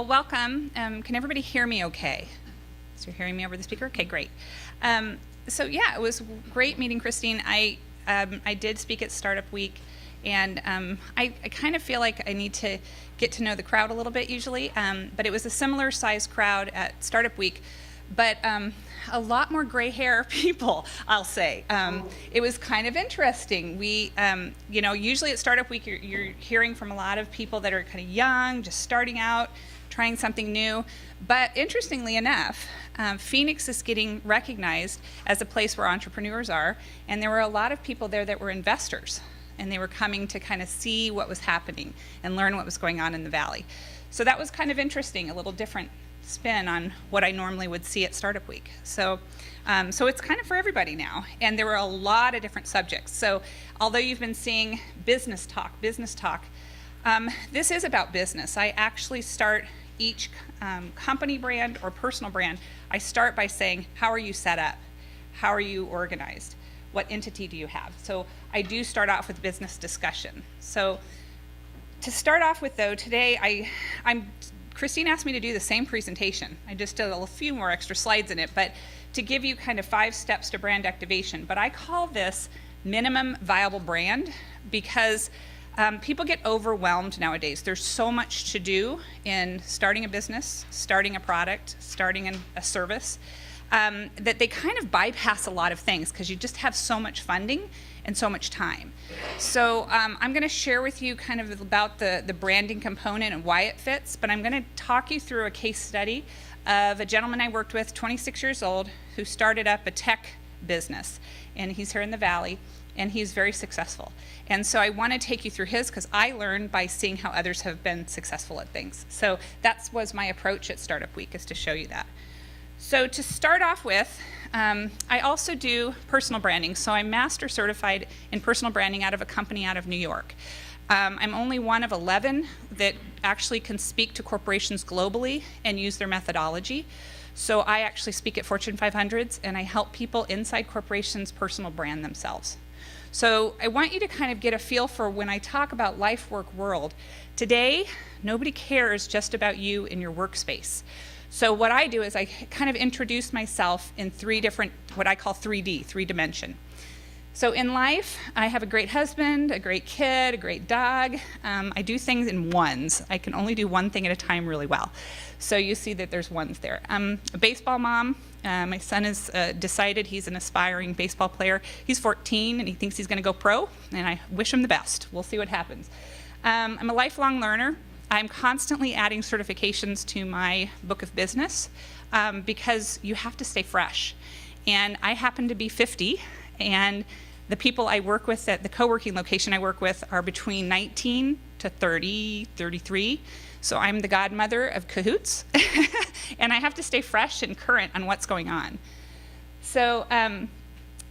Well, welcome. Can everybody hear me okay? So you're hearing me over the speaker? Okay, great. So yeah, it was great meeting Christine. I did speak at Startup Week, and I kind of feel like I need to get to know the crowd a little bit usually, but it was a similar size crowd at Startup Week, but a lot more gray hair people, I'll say. It was kind of interesting. We, usually at Startup Week, you're hearing from a lot of people that are kind of young, just starting out, trying something new. But interestingly enough, Phoenix is getting recognized as a place where entrepreneurs are, and there were a lot of people there that were investors, and they were coming to kind of see what was happening and learn what was going on in the Valley. So that was kind of interesting, a little different spin on what I normally would see at Startup Week. So it's kind of for everybody now, and there were a lot of different subjects. So although you've been seeing business talk, this is about business. I actually start each company brand or personal brand, I start by saying, how are you set up? How are you organized? What entity do you have? So I do start off with business discussion. So to start off with though, today Christine asked me to do the same presentation. I just did a few more extra slides in it, but to give you kind of 5 steps to brand activation. But I call this minimum viable brand because people get overwhelmed nowadays. There's so much to do in starting a business, starting a product, starting a service, that they kind of bypass a lot of things because you just have so much funding and so much time. So I'm going to share with you kind of about the branding component and why it fits, but I'm going to talk you through a case study of a gentleman I worked with, 26 years old, who started up a tech business, and he's here in the Valley, and he's very successful. And so I want to take you through his, because I learned by seeing how others have been successful at things. So that was my approach at Startup Week, is to show you that. So to start off with, I also do personal branding. So I'm master certified in personal branding out of a company out of New York. I'm only one of 11 that actually can speak to corporations globally and use their methodology. So I actually speak at Fortune 500s, and I help people inside corporations personal brand themselves. So I want you to kind of get a feel for when I talk about life, work, world. Today, nobody cares just about you in your workspace. So what I do is I kind of introduce myself in 3 different, what I call 3D, 3-dimension. So in life, I have a great husband, a great kid, a great dog. I do things in ones. I can only do one thing at a time really well. So you see that there's ones there. I'm a baseball mom. My son has decided he's an aspiring baseball player. He's 14 and he thinks he's going to go pro, and I wish him the best. We'll see what happens. I'm a lifelong learner. I'm constantly adding certifications to my book of business because you have to stay fresh. And I happen to be 50, and the people I work with at the co-working location I work with are between 19 to 30, 33. So I'm the godmother of Cahoots, and I have to stay fresh and current on what's going on. So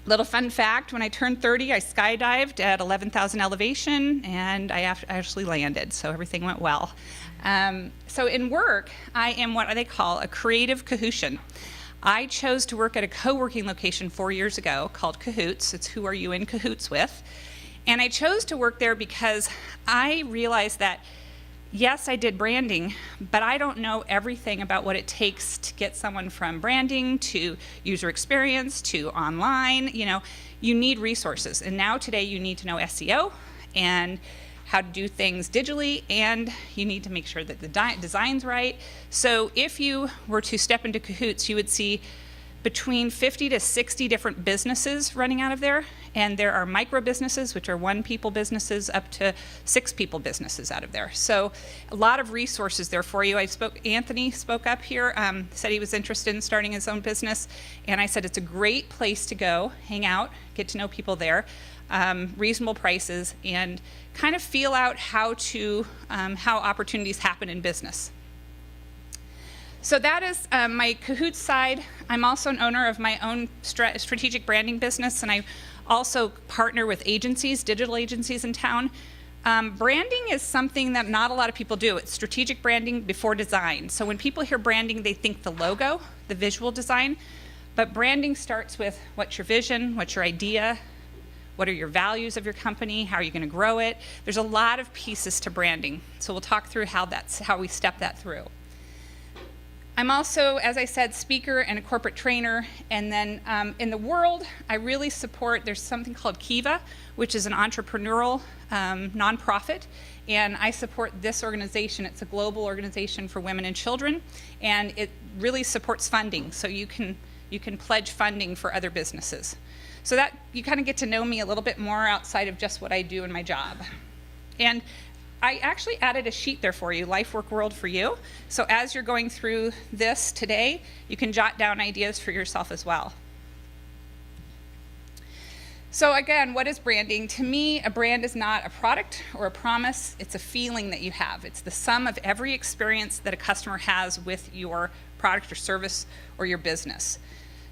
little fun fact, when I turned 30, I skydived at 11,000 elevation, and I actually landed, so everything went well. So in work, I am what they call a creative Cahootien. I chose to work at a co-working location 4 years ago called Cahoots. It's who are you in cahoots with? And I chose to work there because I realized that, yes, I did branding, but I don't know everything about what it takes to get someone from branding to user experience to online. You need resources. And now today you need to know SEO and how to do things digitally, and you need to make sure that the design's right. So if you were to step into Cahoots, you would see between 50 to 60 different businesses running out of there, and there are micro businesses, which are 1-people businesses, up to 6-people businesses out of there. So a lot of resources there for you. Anthony spoke up here, said he was interested in starting his own business, and I said it's a great place to go, hang out, get to know people there, reasonable prices, and kind of feel out how opportunities happen in business. So that is my Cahoots side. I'm also an owner of my own strategic branding business, and I also partner with agencies, digital agencies in town. Branding is something that not a lot of people do. It's strategic branding before design. So when people hear branding, they think the logo, the visual design, but branding starts with what's your vision, what's your idea, what are your values of your company, how are you going to grow it. There's a lot of pieces to branding, so we'll talk through how we step that through. I'm also, as I said, speaker and a corporate trainer. And then in the world, I really support, there's something called Kiva, which is an entrepreneurial nonprofit. And I support this organization. It's a global organization for women and children. And it really supports funding. So you can pledge funding for other businesses. So that you kind of get to know me a little bit more outside of just what I do in my job. And I actually added a sheet there for you, Life, Work, World for you. So as you're going through this today, you can jot down ideas for yourself as well. So again, what is branding? To me, a brand is not a product or a promise, it's a feeling that you have. It's the sum of every experience that a customer has with your product or service or your business.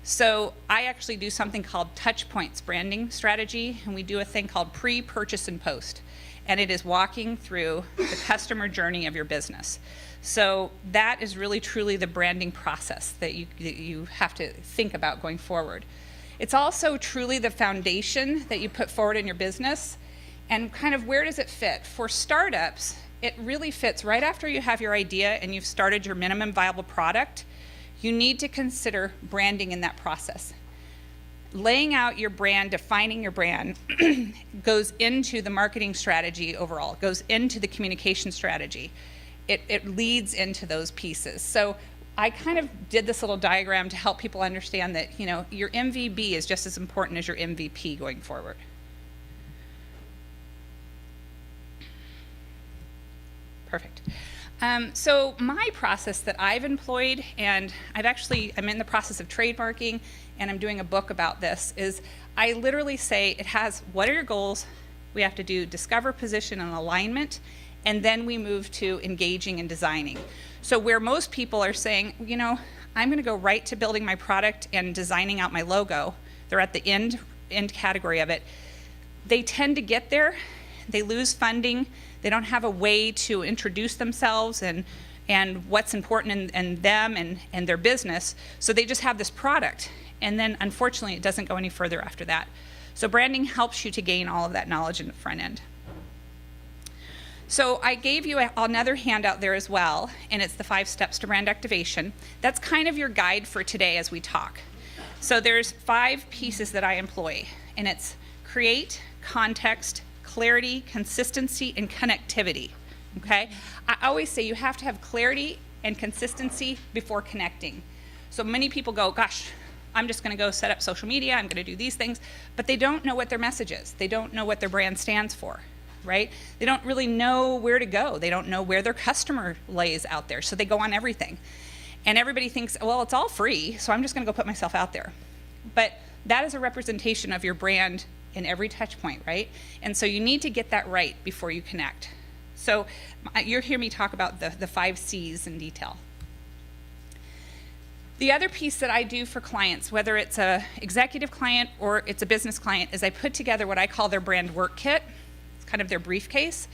So I actually do something called touch points branding strategy, and we do a thing called pre-purchase and post. And it is walking through the customer journey of your business. So that is really truly the branding process that you have to think about going forward. It's also truly the foundation that you put forward in your business, and kind of where does it fit? For startups, it really fits right after you have your idea and you've started your minimum viable product. You need to consider branding in that process. Laying out your brand, defining your brand, goes into the marketing strategy overall, goes into the communication strategy. It leads into those pieces. So I kind of did this little diagram to help people understand that, you know, your MVB is just as important as your MVP going forward. Perfect. So my process that I've employed, and I'm in the process of trademarking, and I'm doing a book about this, is I literally say it has, what are your goals? We have to do discover, position, and alignment, and then we move to engaging and designing. So where most people are saying, you know, I'm gonna go right to building my product and designing out my logo, they're at the end category of it, they tend to get there, they lose funding, they don't have a way to introduce themselves and what's important in them and their business, so they just have this product. And then unfortunately it doesn't go any further after that. So branding helps you to gain all of that knowledge in the front end. So I gave you another handout there as well, and it's the 5 steps to brand activation. That's kind of your guide for today as we talk. So there's 5 pieces that I employ, and it's create, context, clarity, consistency, and connectivity, okay? I always say you have to have clarity and consistency before connecting. So many people go, gosh, I'm just gonna go set up social media, I'm gonna do these things, but they don't know what their message is. They don't know what their brand stands for, right? They don't really know where to go. They don't know where their customer lays out there, so they go on everything. And everybody thinks, well, it's all free, so I'm just gonna go put myself out there. But that is a representation of your brand in every touch point, right? And so you need to get that right before you connect. So you'll hear me talk about the 5 C's in detail. The other piece that I do for clients, whether it's a executive client or it's a business client, is I put together what I call their brand work kit. It's kind of their briefcase.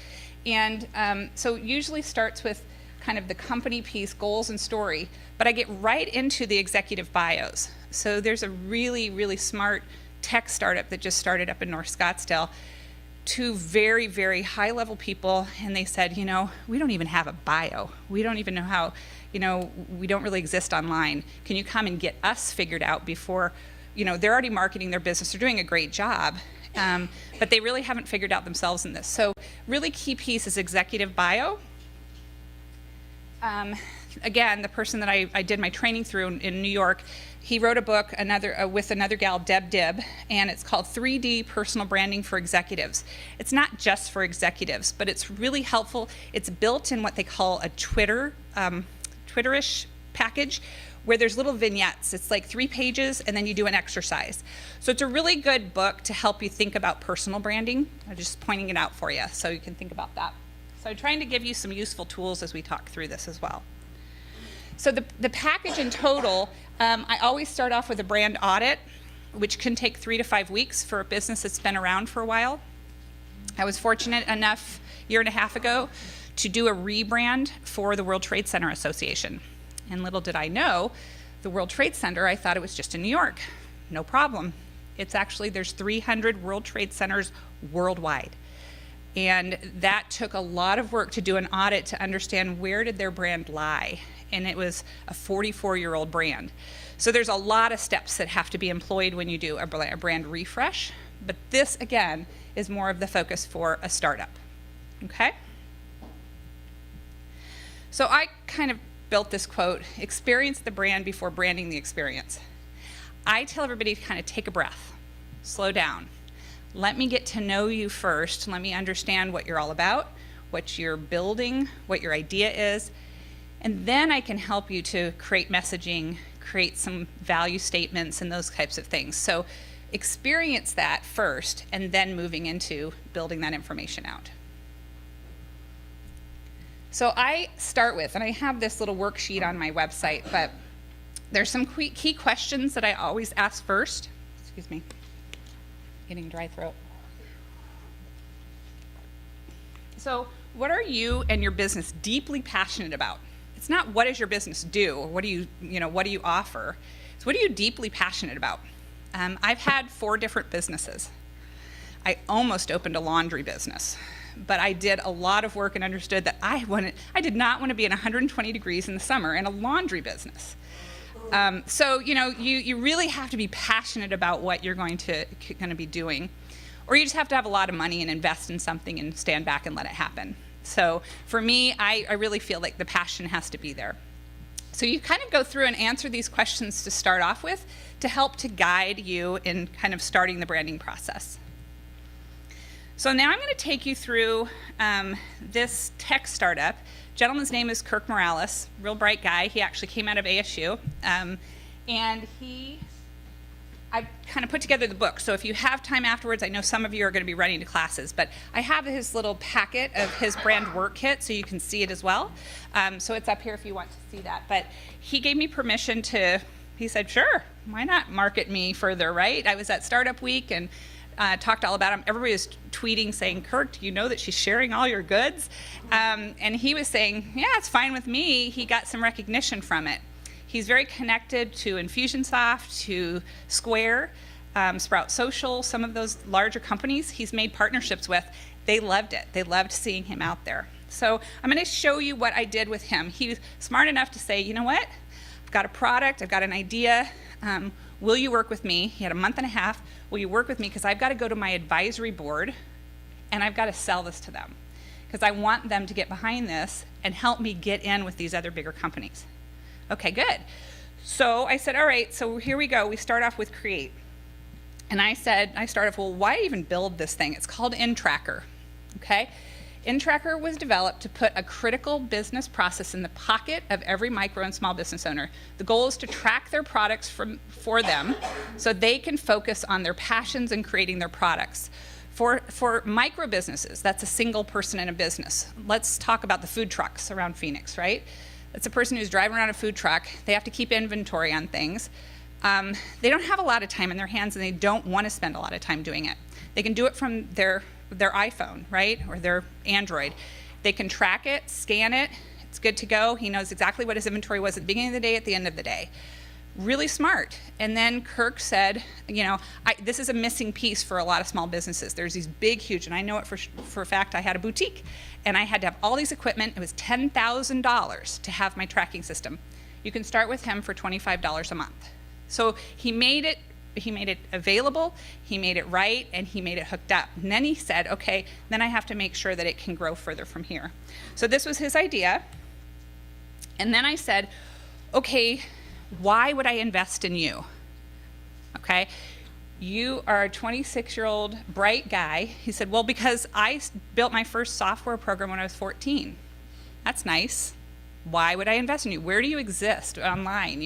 And so it usually starts with kind of the company piece, goals and story, but I get right into the executive bios. So there's a really, really smart tech startup that just started up in North Scottsdale. 2 very, very high level people, and they said, you know, we don't even have a bio. We don't even know how, you know, we don't really exist online. Can you come and get us figured out before, you know, they're already marketing their business, they're doing a great job, but they really haven't figured out themselves in this. So really key piece is executive bio. Again, the person that I did my training through in New York, he wrote a book with another gal, Deb Dibb, and it's called 3D Personal Branding for Executives. It's not just for executives, but it's really helpful. It's built in what they call a Twitterish package, where there's little vignettes. It's like 3 pages, and then you do an exercise. So it's a really good book to help you think about personal branding. I'm just pointing it out for you so you can think about that. So I'm trying to give you some useful tools as we talk through this as well. So the package in total, I always start off with a brand audit, which can take 3 to 5 weeks for a business that's been around for a while. I was fortunate enough a year and a half ago to do a rebrand for the World Trade Center Association. And little did I know, the World Trade Center, I thought it was just in New York. No problem. It's actually, there's 300 World Trade Centers worldwide. And that took a lot of work to do an audit to understand where did their brand lie. and it was a 44-year-old brand. So there's a lot of steps that have to be employed when you do a brand refresh, but this, again, is more of the focus for a startup, okay? So I kind of built this quote, experience the brand before branding the experience. I tell everybody to kind of take a breath, slow down. Let me get to know you first. Let me understand what you're all about, what you're building, what your idea is, and then I can help you to create messaging, create some value statements and those types of things. So experience that first and then moving into building that information out. So I start with, and I have this little worksheet on my website, but there's some key questions that I always ask first. Excuse me, getting dry throat. So what are you and your business deeply passionate about? It's not what does your business do, or what do you offer? It's what are you deeply passionate about? I've had 4 different businesses. I almost opened a laundry business, but I did a lot of work and understood that I did not want to be in 120 degrees in the summer in a laundry business. So you really have to be passionate about what you're going to be doing, or you just have to have a lot of money and invest in something and stand back and let it happen. So for me, I really feel like the passion has to be there. So you kind of go through and answer these questions to start off with to help to guide you in kind of starting the branding process. So now I'm going to take you through this tech startup. Gentleman's name is Kirk Morales, real bright guy. He actually came out of ASU, and I kind of put together the book. So if you have time afterwards, I know some of you are going to be running to classes, but I have his little packet of his brand work kit so you can see it as well. So it's up here if you want to see that. But he gave me permission he said, sure, why not market me further, right? I was at Startup Week and talked all about him. Everybody was tweeting saying, Kirk, do you know that she's sharing all your goods? And he was saying, yeah, it's fine with me. He got some recognition from it. He's very connected to Infusionsoft, to Square, Sprout Social, some of those larger companies he's made partnerships with. They loved it. They loved seeing him out there. So I'm going to show you what I did with him. He was smart enough to say, you know what? I've got a product. I've got an idea. Will you work with me? He had a month and a half. Will you work with me? Because I've got to go to my advisory board, and I've got to sell this to them. Because I want them to get behind this and help me get in with these other bigger companies. Okay, good. So I said, all right, so here we go. We start off with create. And I started off, well, why even build this thing? It's called InTracker, okay? InTracker was developed to put a critical business process in the pocket of every micro and small business owner. The goal is to track their products for them so they can focus on their passions and creating their products. For micro businesses, that's a single person in a business. Let's talk about the food trucks around Phoenix, right? It's a person who's driving around a food truck. They have to keep inventory on things. They don't have a lot of time in their hands, and they don't want to spend a lot of time doing it. They can do it from their iPhone, right, or their Android. They can track it, scan it. It's good to go. He knows exactly what his inventory was at the beginning of the day, at the end of the day. Really smart. And then Kirk said, this is a missing piece for a lot of small businesses. There's these big, huge, and I know it for a fact. I had a boutique, and I had to have all these equipment. It was $10,000 to have my tracking system. You can start with him for $25 a month. So he made it available, he made it right, and he made it hooked up. And then he said, okay, then I have to make sure that it can grow further from here. So this was his idea. And then I said, okay, why would I invest in you? Okay, you are a 26-year-old bright guy. He said, well, because I built my first software program when I was 14. That's nice. Why would I invest in you? Where do you exist online?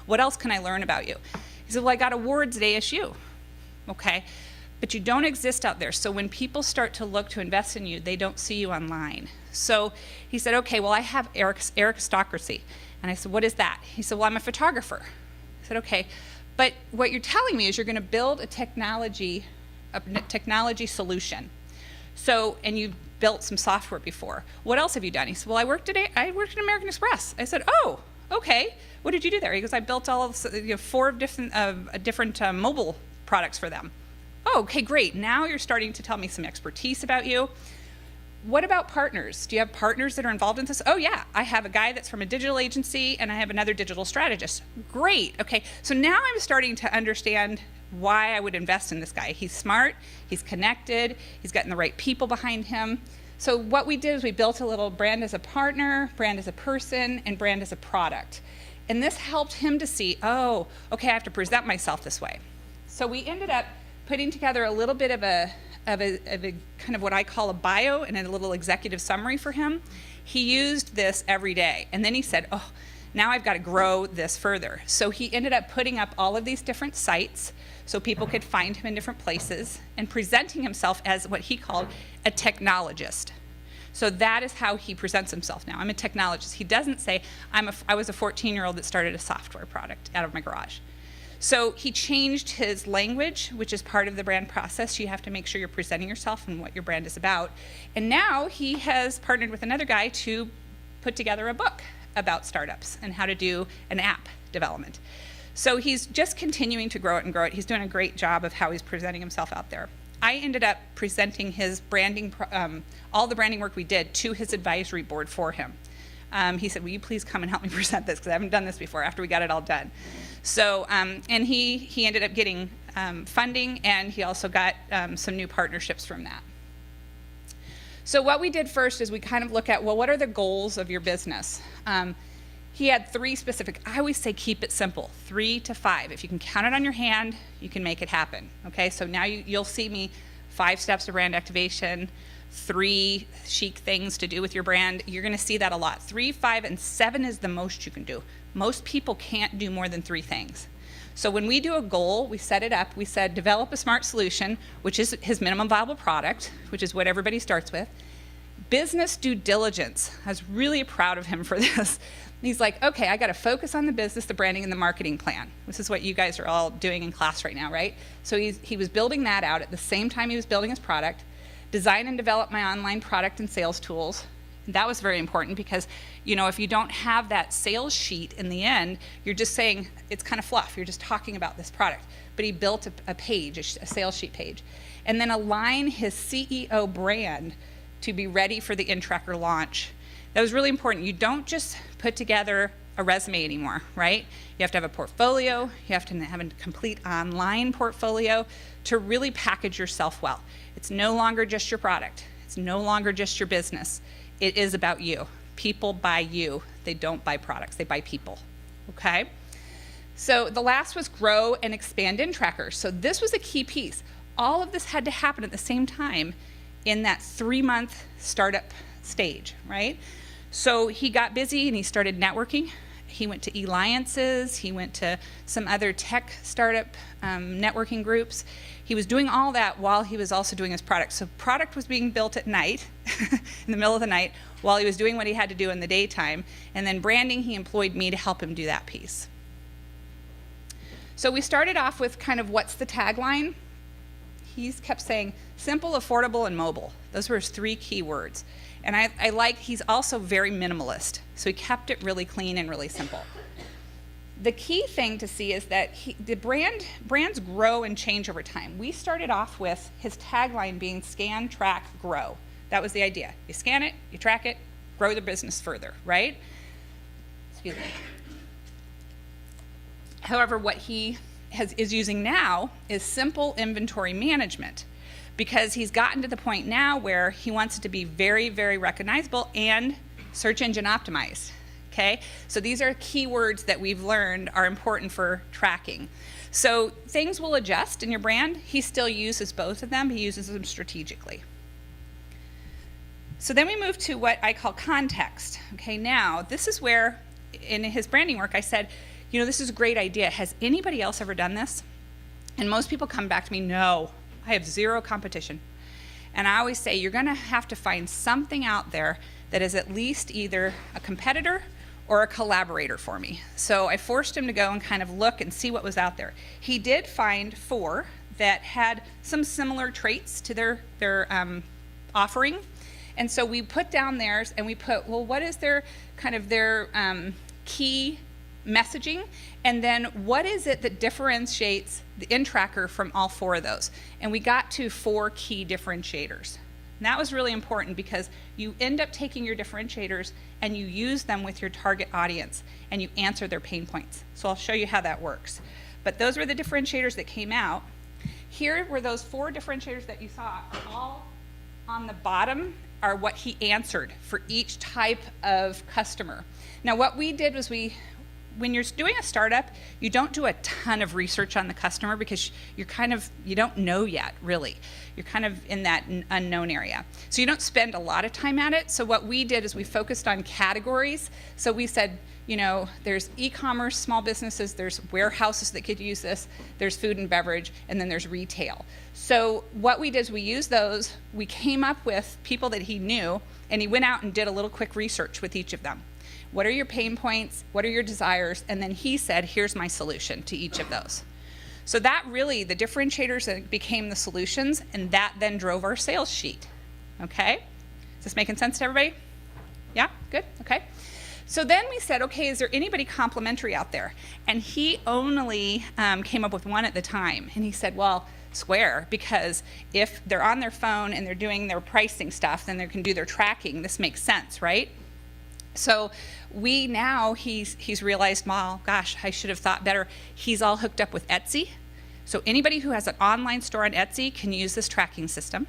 What else can I learn about you? He said, well, I got awards at ASU. Okay, but you don't exist out there. So when people start to look to invest in you, they don't see you online. So he said, okay, well, I have aristocracy. And I said, what is that? He said, well, I'm a photographer. I said, okay, but what you're telling me is you're going to build a technology solution. So, and you built some software before. What else have you done? He said, well, I worked at American Express. I said, oh, okay. What did you do there? He goes, I built all of 4 different mobile products for them. Oh, okay, great. Now you're starting to tell me some expertise about you. What about partners? Do you have partners that are involved in this? Oh yeah, I have a guy that's from a digital agency and I have another digital strategist. Great, okay. So now I'm starting to understand why I would invest in this guy. He's smart, he's connected, he's gotten the right people behind him. So what we did is we built a little brand as a partner, brand as a person, and brand as a product. And this helped him to see, oh, okay, I have to present myself this way. So we ended up putting together a little bit of a kind of what I call a bio and a little executive summary for him. He used this every day. And then he said, oh, now I've got to grow this further. So he ended up putting up all of these different sites so people could find him in different places and presenting himself as what he called a technologist. So that is how he presents himself now. I'm a technologist. He doesn't say, I was a 14-year-old that started a software product out of my garage. So he changed his language, which is part of the brand process. You have to make sure you're presenting yourself and what your brand is about. And now he has partnered with another guy to put together a book about startups and how to do an app development. So he's just continuing to grow it and grow it. He's doing a great job of how he's presenting himself out there. I ended up presenting his branding, all the branding work we did to his advisory board for him. He said, will you please come and help me present this, because I haven't done this before, after we got it all done. So, and he ended up getting funding, and he also got some new partnerships from that. So what we did first is we kind of look at, well, what are the goals of your business? He had 3 specific, I always say keep it simple, 3 to 5. If you can count it on your hand, you can make it happen, okay? So now you'll see me 5 steps to brand activation, 3 chic things to do with your brand. You're gonna see that a lot. 3, 5, and 7 is the most you can do. Most people can't do more than 3 things. So when we do a goal, we set it up, we said develop a smart solution, which is his minimum viable product, which is what everybody starts with. Business due diligence. I was really proud of him for this. He's like, okay, I got to focus on the business, the branding, and the marketing plan. This is what you guys are all doing in class right now, right? So he was building that out at the same time he was building his product. Design and develop my online product and sales tools. And that was very important because, you know, if you don't have that sales sheet in the end, you're just saying it's kind of fluff. You're just talking about this product. But he built a page, a sales sheet page. And then align his CEO brand to be ready for the in-tracker launch. That was really important. You don't just put together a resume anymore, right? You have to have a portfolio. You have to have a complete online portfolio to really package yourself well. It's no longer just your product. It's no longer just your business. It is about you. People buy you. They don't buy products. They buy people, okay? So the last was grow and expand in trackers. So this was a key piece. All of this had to happen at the same time in that 3-month startup stage, right? So he got busy and he started networking. He went to alliances, he went to some other tech startup networking groups. He was doing all that while he was also doing his product. So product was being built at night, in the middle of the night, while he was doing what he had to do in the daytime. And then branding, he employed me to help him do that piece. So we started off with kind of what's the tagline? He kept saying simple, affordable, and mobile. Those were his 3 key words. And I like, he's also very minimalist. So he kept it really clean and really simple. The key thing to see is that the brands grow and change over time. We started off with his tagline being scan, track, grow. That was the idea. You scan it, you track it, grow the business further, right? Excuse me. However, what he is using now is simple inventory management, because he's gotten to the point now where he wants it to be very, very recognizable and search engine optimized, okay? So these are keywords that we've learned are important for tracking. So things will adjust in your brand. He still uses both of them. He uses them strategically. So then we move to what I call context. Okay, now this is where in his branding work I said, you know, this is a great idea. Has anybody else ever done this? And most people come back to me, no, I have 0 competition. And I always say, you're gonna have to find something out there that is at least either a competitor or a collaborator for me. So I forced him to go and kind of look and see what was out there. He did find 4 that had some similar traits to their offering. And so we put down theirs and we put, well, what is their kind of their key messaging, and then what is it that differentiates the in-tracker from all 4 of those? And we got to 4 key differentiators, And that was really important because you end up taking your differentiators and you use them with your target audience and you answer their pain points. So I'll show you how that works. But those were the differentiators that came out. Here were those 4 differentiators that you saw. All on the bottom are what he answered for each type of customer. Now what we did was when you're doing a startup, you don't do a ton of research on the customer because you don't know yet, really. You're kind of in that unknown area. So you don't spend a lot of time at it. So what we did is we focused on categories. So we said, there's e-commerce, small businesses, there's warehouses that could use this, there's food and beverage, and then there's retail. So what we did is we used those, we came up with people that he knew, and he went out and did a little quick research with each of them. What are your pain points? What are your desires? And then he said, here's my solution to each of those. So that really, the differentiators became the solutions, and that then drove our sales sheet. Okay? Is this making sense to everybody? Yeah? Good? Okay. So then we said, okay, is there anybody complimentary out there? And he only came up with one at the time. And he said, well, Square, because if they're on their phone and they're doing their pricing stuff, then they can do their tracking. This makes sense, right? So he's realized, well, gosh, I should have thought better. He's all hooked up with Etsy. So anybody who has an online store on Etsy can use this tracking system.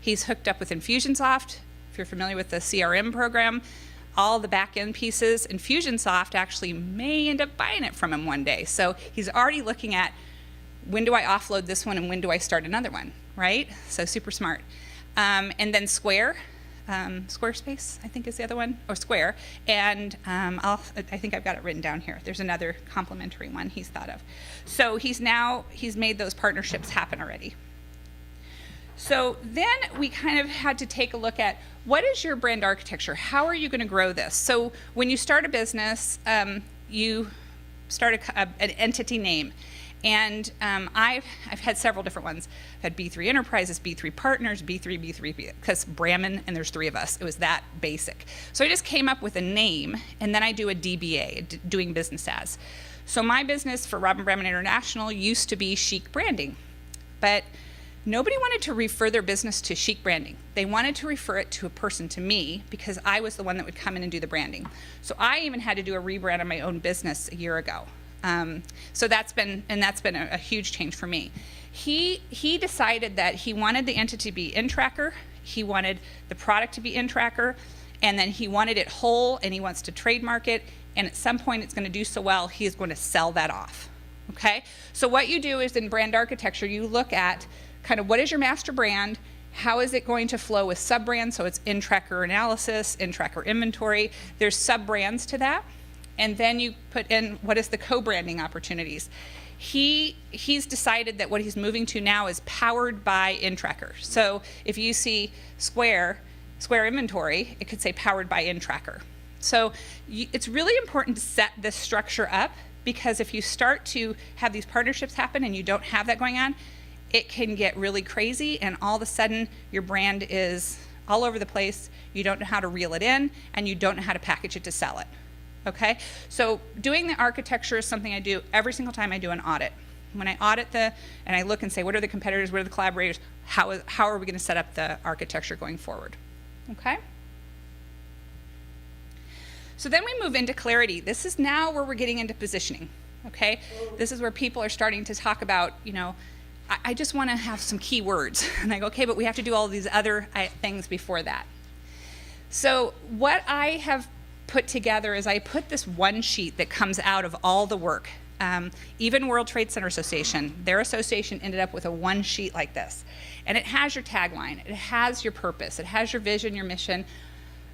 He's hooked up with Infusionsoft. If you're familiar with the CRM program, all the back-end pieces, Infusionsoft actually may end up buying it from him one day. So he's already looking at, when do I offload this one and when do I start another one, right? So super smart. And then Square. Squarespace, I think is the other one, or Square, and I think I've got it written down here. There's another complementary one he's thought of. So he's made those partnerships happen already. So then we kind of had to take a look at, what is your brand architecture? How are you going to grow this? So when you start a business, you start an entity name. And I've had several different ones. I've had B3 Enterprises, B3 Partners, B3, because Brahmin, and there's 3 of us. It was that basic. So I just came up with a name, and then I do a DBA, doing business as. So my business for Robin Brahmin International used to be Chic Branding. But nobody wanted to refer their business to Chic Branding. They wanted to refer it to a person, to me, because I was the one that would come in and do the branding. So I even had to do a rebrand on my own business a year ago. So that's been a huge change for me. He decided that he wanted the entity to be in Tracker, he wanted the product to be in Tracker, and then he wanted it whole, and he wants to trademark it, and at some point it's going to do so well, he is going to sell that off. Okay? So what you do is in brand architecture, you look at kind of what is your master brand, how is it going to flow with sub-brands, so it's in Tracker analysis, in Tracker inventory, there's sub-brands to that. And then you put in, what is the co-branding opportunities? He's decided that what he's moving to now is powered by InTracker. So if you see Square inventory, it could say powered by InTracker. So it's really important to set this structure up, because if you start to have these partnerships happen and you don't have that going on, it can get really crazy, and all of a sudden your brand is all over the place, you don't know how to reel it in, and you don't know how to package it to sell it. Okay, so doing the architecture is something I do every single time I do an audit. When I audit and I look and say, what are the competitors, what are the collaborators, how are we going to set up the architecture going forward? Okay. So then we move into clarity. This is now where we're getting into positioning. Okay, this is where people are starting to talk about, I just want to have some keywords, and I go, okay, but we have to do all these other things before that. So what I have put together is I put this one sheet that comes out of all the work. Even World Trade Center Association, their association ended up with a one sheet like this. And it has your tagline, it has your purpose, it has your vision, your mission,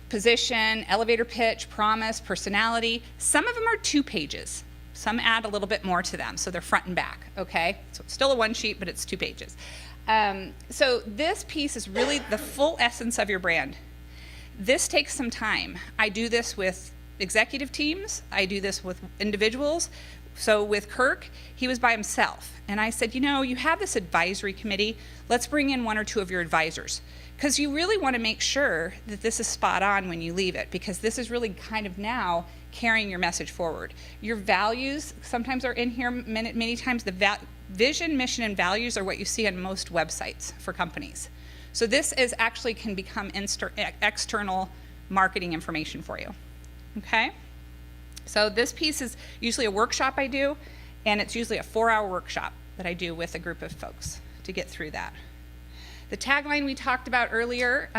position, elevator pitch, promise, personality. Some of them are 2 pages. Some add a little bit more to them, so they're front and back, okay? So it's still a one sheet, but it's 2 pages. So this piece is really the full essence of your brand. This takes some time. I do this with executive teams. I do this with individuals. So with Kirk, he was by himself. And I said, you have this advisory committee. Let's bring in 1 or 2 of your advisors. Because you really want to make sure that this is spot on when you leave it, because this is really kind of now carrying your message forward. Your values sometimes are in here. Many times the vision, mission, and values are what you see on most websites for companies. So this is actually can become external marketing information for you, okay? So this piece is usually a workshop I do, and it's usually a 4-hour workshop that I do with a group of folks to get through that. The tagline we talked about earlier,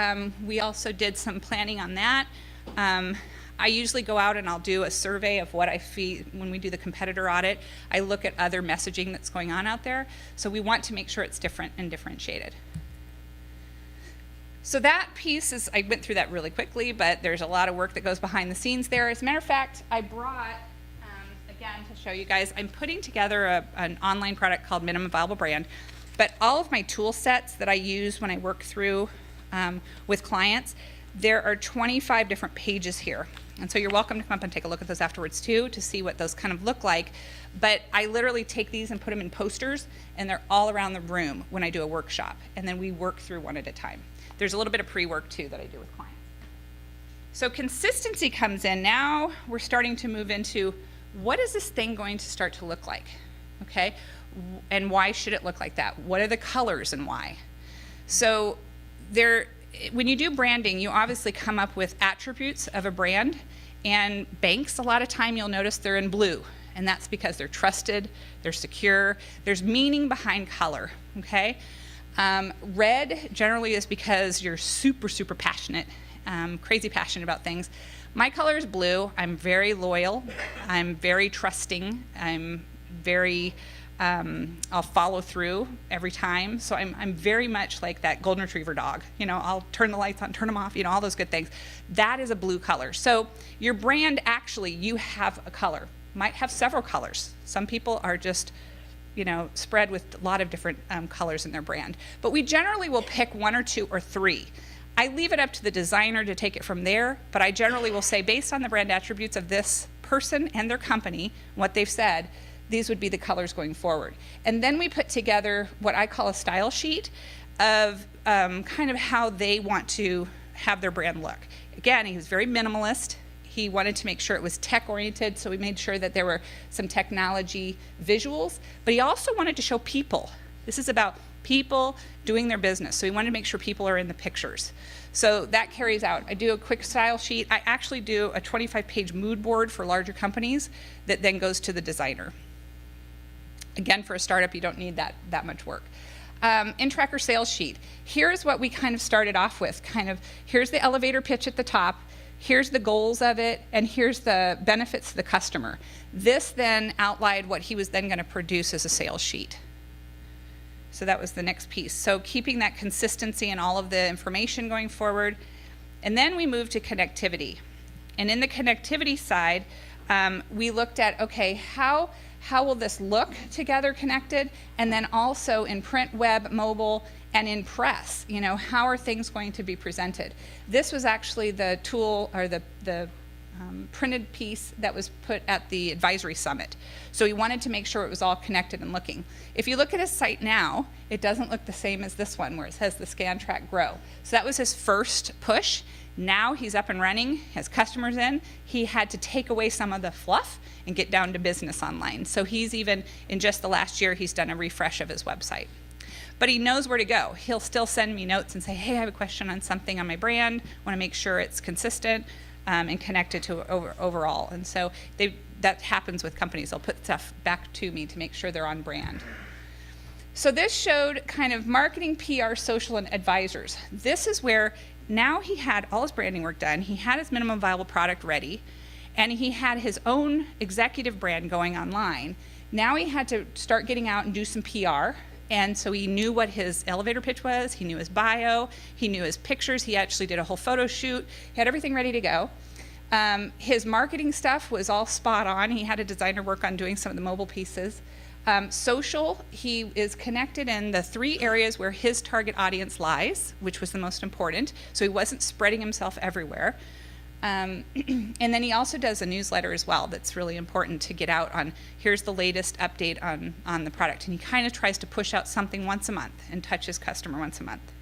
we also did some planning on that. I usually go out and I'll do a survey of what I feel when we do the competitor audit. I look at other messaging that's going on out there. So we want to make sure it's different and differentiated. So that piece is, I went through that really quickly, but there's a lot of work that goes behind the scenes there. As a matter of fact, I brought, again, to show you guys, I'm putting together an online product called Minimum Viable Brand. But all of my tool sets that I use when I work through with clients, there are 25 different pages here. And so you're welcome to come up and take a look at those afterwards too, to see what those kind of look like. But I literally take these and put them in posters, and they're all around the room when I do a workshop. And then we work through one at a time. There's a little bit of pre-work too that I do with clients. So consistency comes in. Now we're starting to move into, what is this thing going to start to look like? Okay, and why should it look like that? What are the colors and why? So when you do branding, you obviously come up with attributes of a brand, and banks, a lot of time you'll notice they're in blue, and that's because they're trusted, they're secure, there's meaning behind color, okay? Red generally is because you're super, super passionate, crazy passionate about things. My color is blue. I'm very loyal, I'm very trusting, I'm very, I'll follow through every time. So I'm very much like that golden retriever dog. You know, I'll turn the lights on, turn them off, you know, all those good things. That is a blue color. So your brand, actually, you have a color. Might have several colors. Some people are just, you know, spread with a lot of different colors in their brand. But we generally will pick 1 or 2 or 3. I leave it up to the designer to take it from there, but I generally will say, based on the brand attributes of this person and their company, what they've said, these would be the colors going forward. And then we put together what I call a style sheet of kind of how they want to have their brand look. Again, he was very minimalist. He wanted to make sure it was tech-oriented, so we made sure that there were some technology visuals, but he also wanted to show people. This is about people doing their business, so we wanted to make sure people are in the pictures. So that carries out. I do a quick style sheet. I actually do a 25-page mood board for larger companies that then goes to the designer. Again, for a startup, you don't need that much work. In-tracker sales sheet. Here's what we kind of started off with. Here's the elevator pitch at the top, here's the goals of it, and here's the benefits to the customer. This then outlined what he was then going to produce as a sales sheet. So that was the next piece. So keeping that consistency in all of the information going forward. And then we moved to connectivity. And in the connectivity side, we looked at, okay, how will this look together connected? And then also in print, web, mobile, and in press, you know, how are things going to be presented? This was actually the tool, or the printed piece that was put at the advisory summit. So he wanted to make sure it was all connected and looking. If you look at his site now, it doesn't look the same as this one where it says the scan, track, grow. So that was his first push. Now he's up and running, has customers in. He had to take away some of the fluff and get down to business online. So he's even, in just the last year, he's done a refresh of his website. But he knows where to go. He'll still send me notes and say, hey, I have a question on something on my brand, want to make sure it's consistent and connected to overall. And so that happens with companies. They'll put stuff back to me to make sure they're on brand. So this showed kind of marketing, PR, social, and advisors. This is where now he had all his branding work done, he had his minimum viable product ready, and he had his own executive brand going online. Now he had to start getting out and do some PR, and so he knew what his elevator pitch was, he knew his bio, he knew his pictures, he actually did a whole photo shoot, he had everything ready to go. His marketing stuff was all spot on. He had a designer work on doing some of the mobile pieces. Social, he is connected in the 3 areas where his target audience lies, which was the most important, so he wasn't spreading himself everywhere. And then he also does a newsletter as well that's really important to get out on, here's the latest update on the product. And he kind of tries to push out something once a month and touch his customer once a month.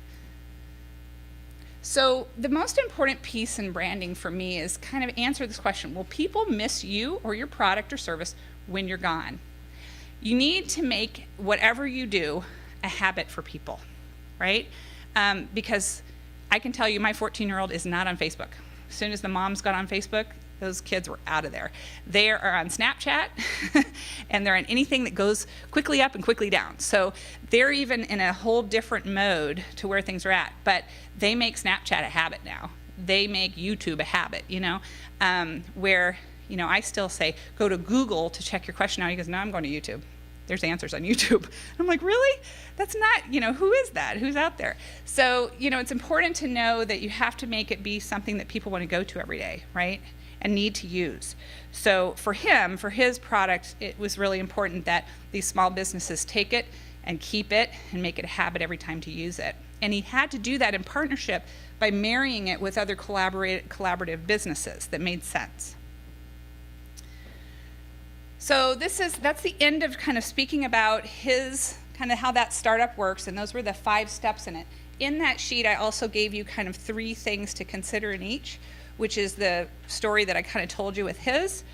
So the most important piece in branding for me is kind of answer this question, will people miss you or your product or service when you're gone? You need to make whatever you do a habit for people, right? because I can tell you my 14-year-old is not on Facebook. As soon as the moms got on Facebook, those kids were out of there. They are on Snapchat, and they're on anything that goes quickly up and quickly down. So they're even in a whole different mode to where things are at. But they make Snapchat a habit now. They make YouTube a habit, where, I still say, go to Google to check your question out. He goes, no, I'm going to YouTube. There's answers on YouTube. I'm like, really? That's not, who is that? Who's out there? So, it's important to know that you have to make it be something that people want to go to every day, right? And need to use. So for him, for his product, it was really important that these small businesses take it and keep it and make it a habit every time to use it. And he had to do that in partnership by marrying it with other collaborative businesses that made sense. So that's the end of kind of speaking about his, kind of how that startup works, and those were the 5 steps in it. In that sheet, I also gave you kind of 3 things to consider in each, which is the story that I kind of told you with his.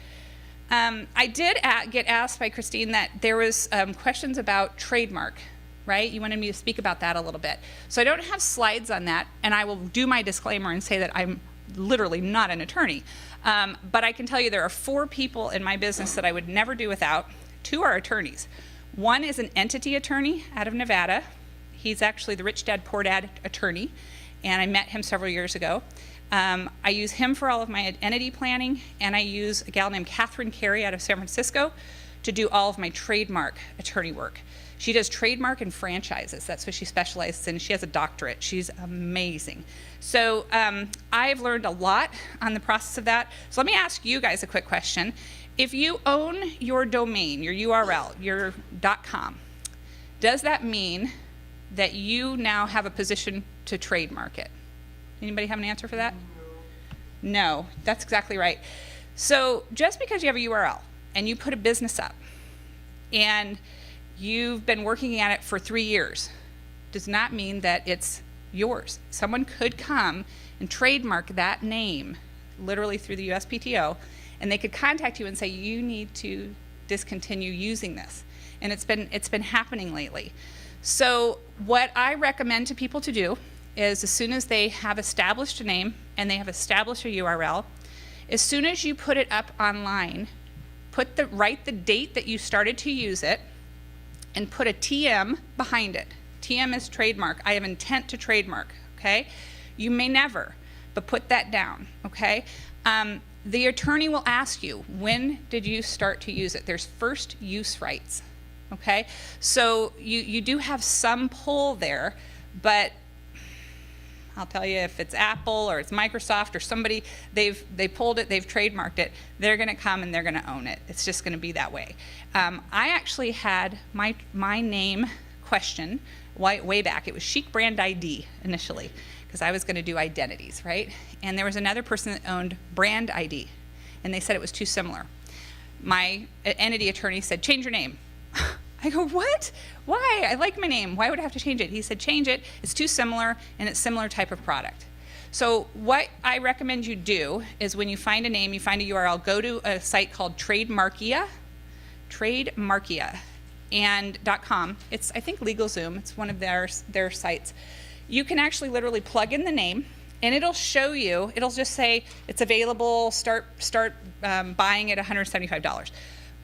I did get asked by Christine that there was questions about trademark, right? You wanted me to speak about that a little bit. So I don't have slides on that, and I will do my disclaimer and say that I'm literally not an attorney. But I can tell you there are 4 people in my business that I would never do without. 2 are attorneys. One is an entity attorney out of Nevada. He's actually the Rich Dad Poor Dad attorney, and I met him several years ago. I use him for all of my entity planning, and I use a gal named Catherine Carey out of San Francisco to do all of my trademark attorney work. She does trademark and franchises. That's what she specializes in. She has a doctorate. She's amazing. So I've learned a lot on the process of that. So let me ask you guys a quick question. If you own your domain, your URL, your .com, does that mean that you now have a position to trademark it? Anybody have an answer for that? No, that's exactly right. So just because you have a URL and you put a business up and you've been working at it for 3 years does not mean that it's yours. Someone could come and trademark that name literally through the USPTO, and they could contact you and say, you need to discontinue using this. And it's been happening lately. So what I recommend to people to do is, as soon as they have established a name and they have established a URL, as soon as you put it up online, write the date that you started to use it and put a TM behind it. TM is trademark. I have intent to trademark, okay? You may never, but put that down, okay? The attorney will ask you, when did you start to use it? There's first use rights, okay? So you do have some pull there, but I'll tell you, if it's Apple or it's Microsoft or somebody, they pulled it, they've trademarked it, they're going to come and they're going to own it. It's just going to be that way. I actually had my name questioned way back. It was Chic Brand ID initially, because I was going to do identities, right? And there was another person that owned Brand ID, and they said it was too similar. My entity attorney said, change your name. I go, what? Why? I like my name. Why would I have to change it? He said, change it. It's too similar, and it's similar type of product. So what I recommend you do is, when you find a name, you find a URL, go to a site called trademarkia, and .com. It's, I think, LegalZoom. It's one of their sites. You can actually literally plug in the name, and it'll show you, it'll just say it's available, start buying at $175.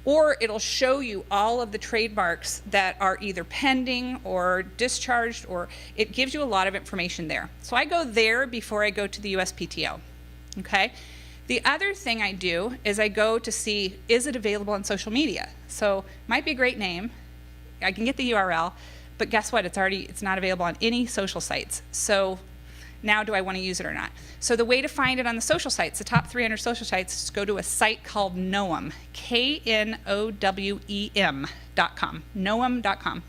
Or it'll show you all of the trademarks that are either pending or discharged, or it gives you a lot of information there. So I go there before I go to the USPTO, okay? The other thing I do is I go to see, is it available on social media? So might be a great name, I can get the URL, but guess what, it's not available on any social sites. So now do I want to use it or not? So the way to find it on the social sites, the top 300 social sites, is go to a site called Knowem, KNOWEM.com, Knowem.com.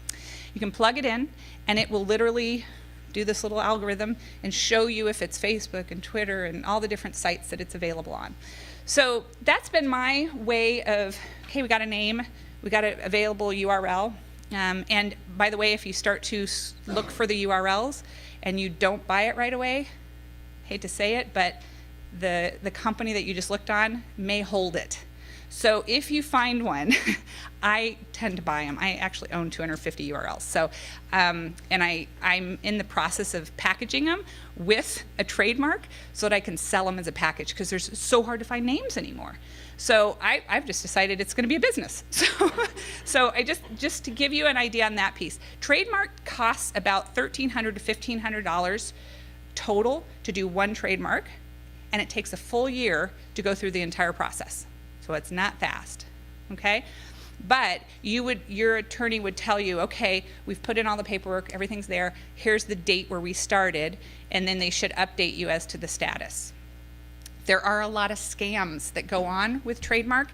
You can plug it in, and it will literally do this little algorithm and show you if it's Facebook and Twitter and all the different sites that it's available on. So that's been my way of, okay, we got a name, we got an available URL, and by the way, if you start to look for the URLs and you don't buy it right away, hate to say it, but the company that you just looked on may hold it. So if you find one, I tend to buy them. I actually own 250 URLs. So, and I'm in the process of packaging them with a trademark so that I can sell them as a package, because they're so hard to find names anymore. So I've just decided it's going to be a business. So I just to give you an idea on that piece, trademark costs about $1,300 to $1,500 total to do one trademark, and it takes a full year to go through the entire process. So it's not fast, okay? But your attorney would tell you, okay, we've put in all the paperwork, everything's there, here's the date where we started, and then they should update you as to the status. There are a lot of scams that go on with trademark.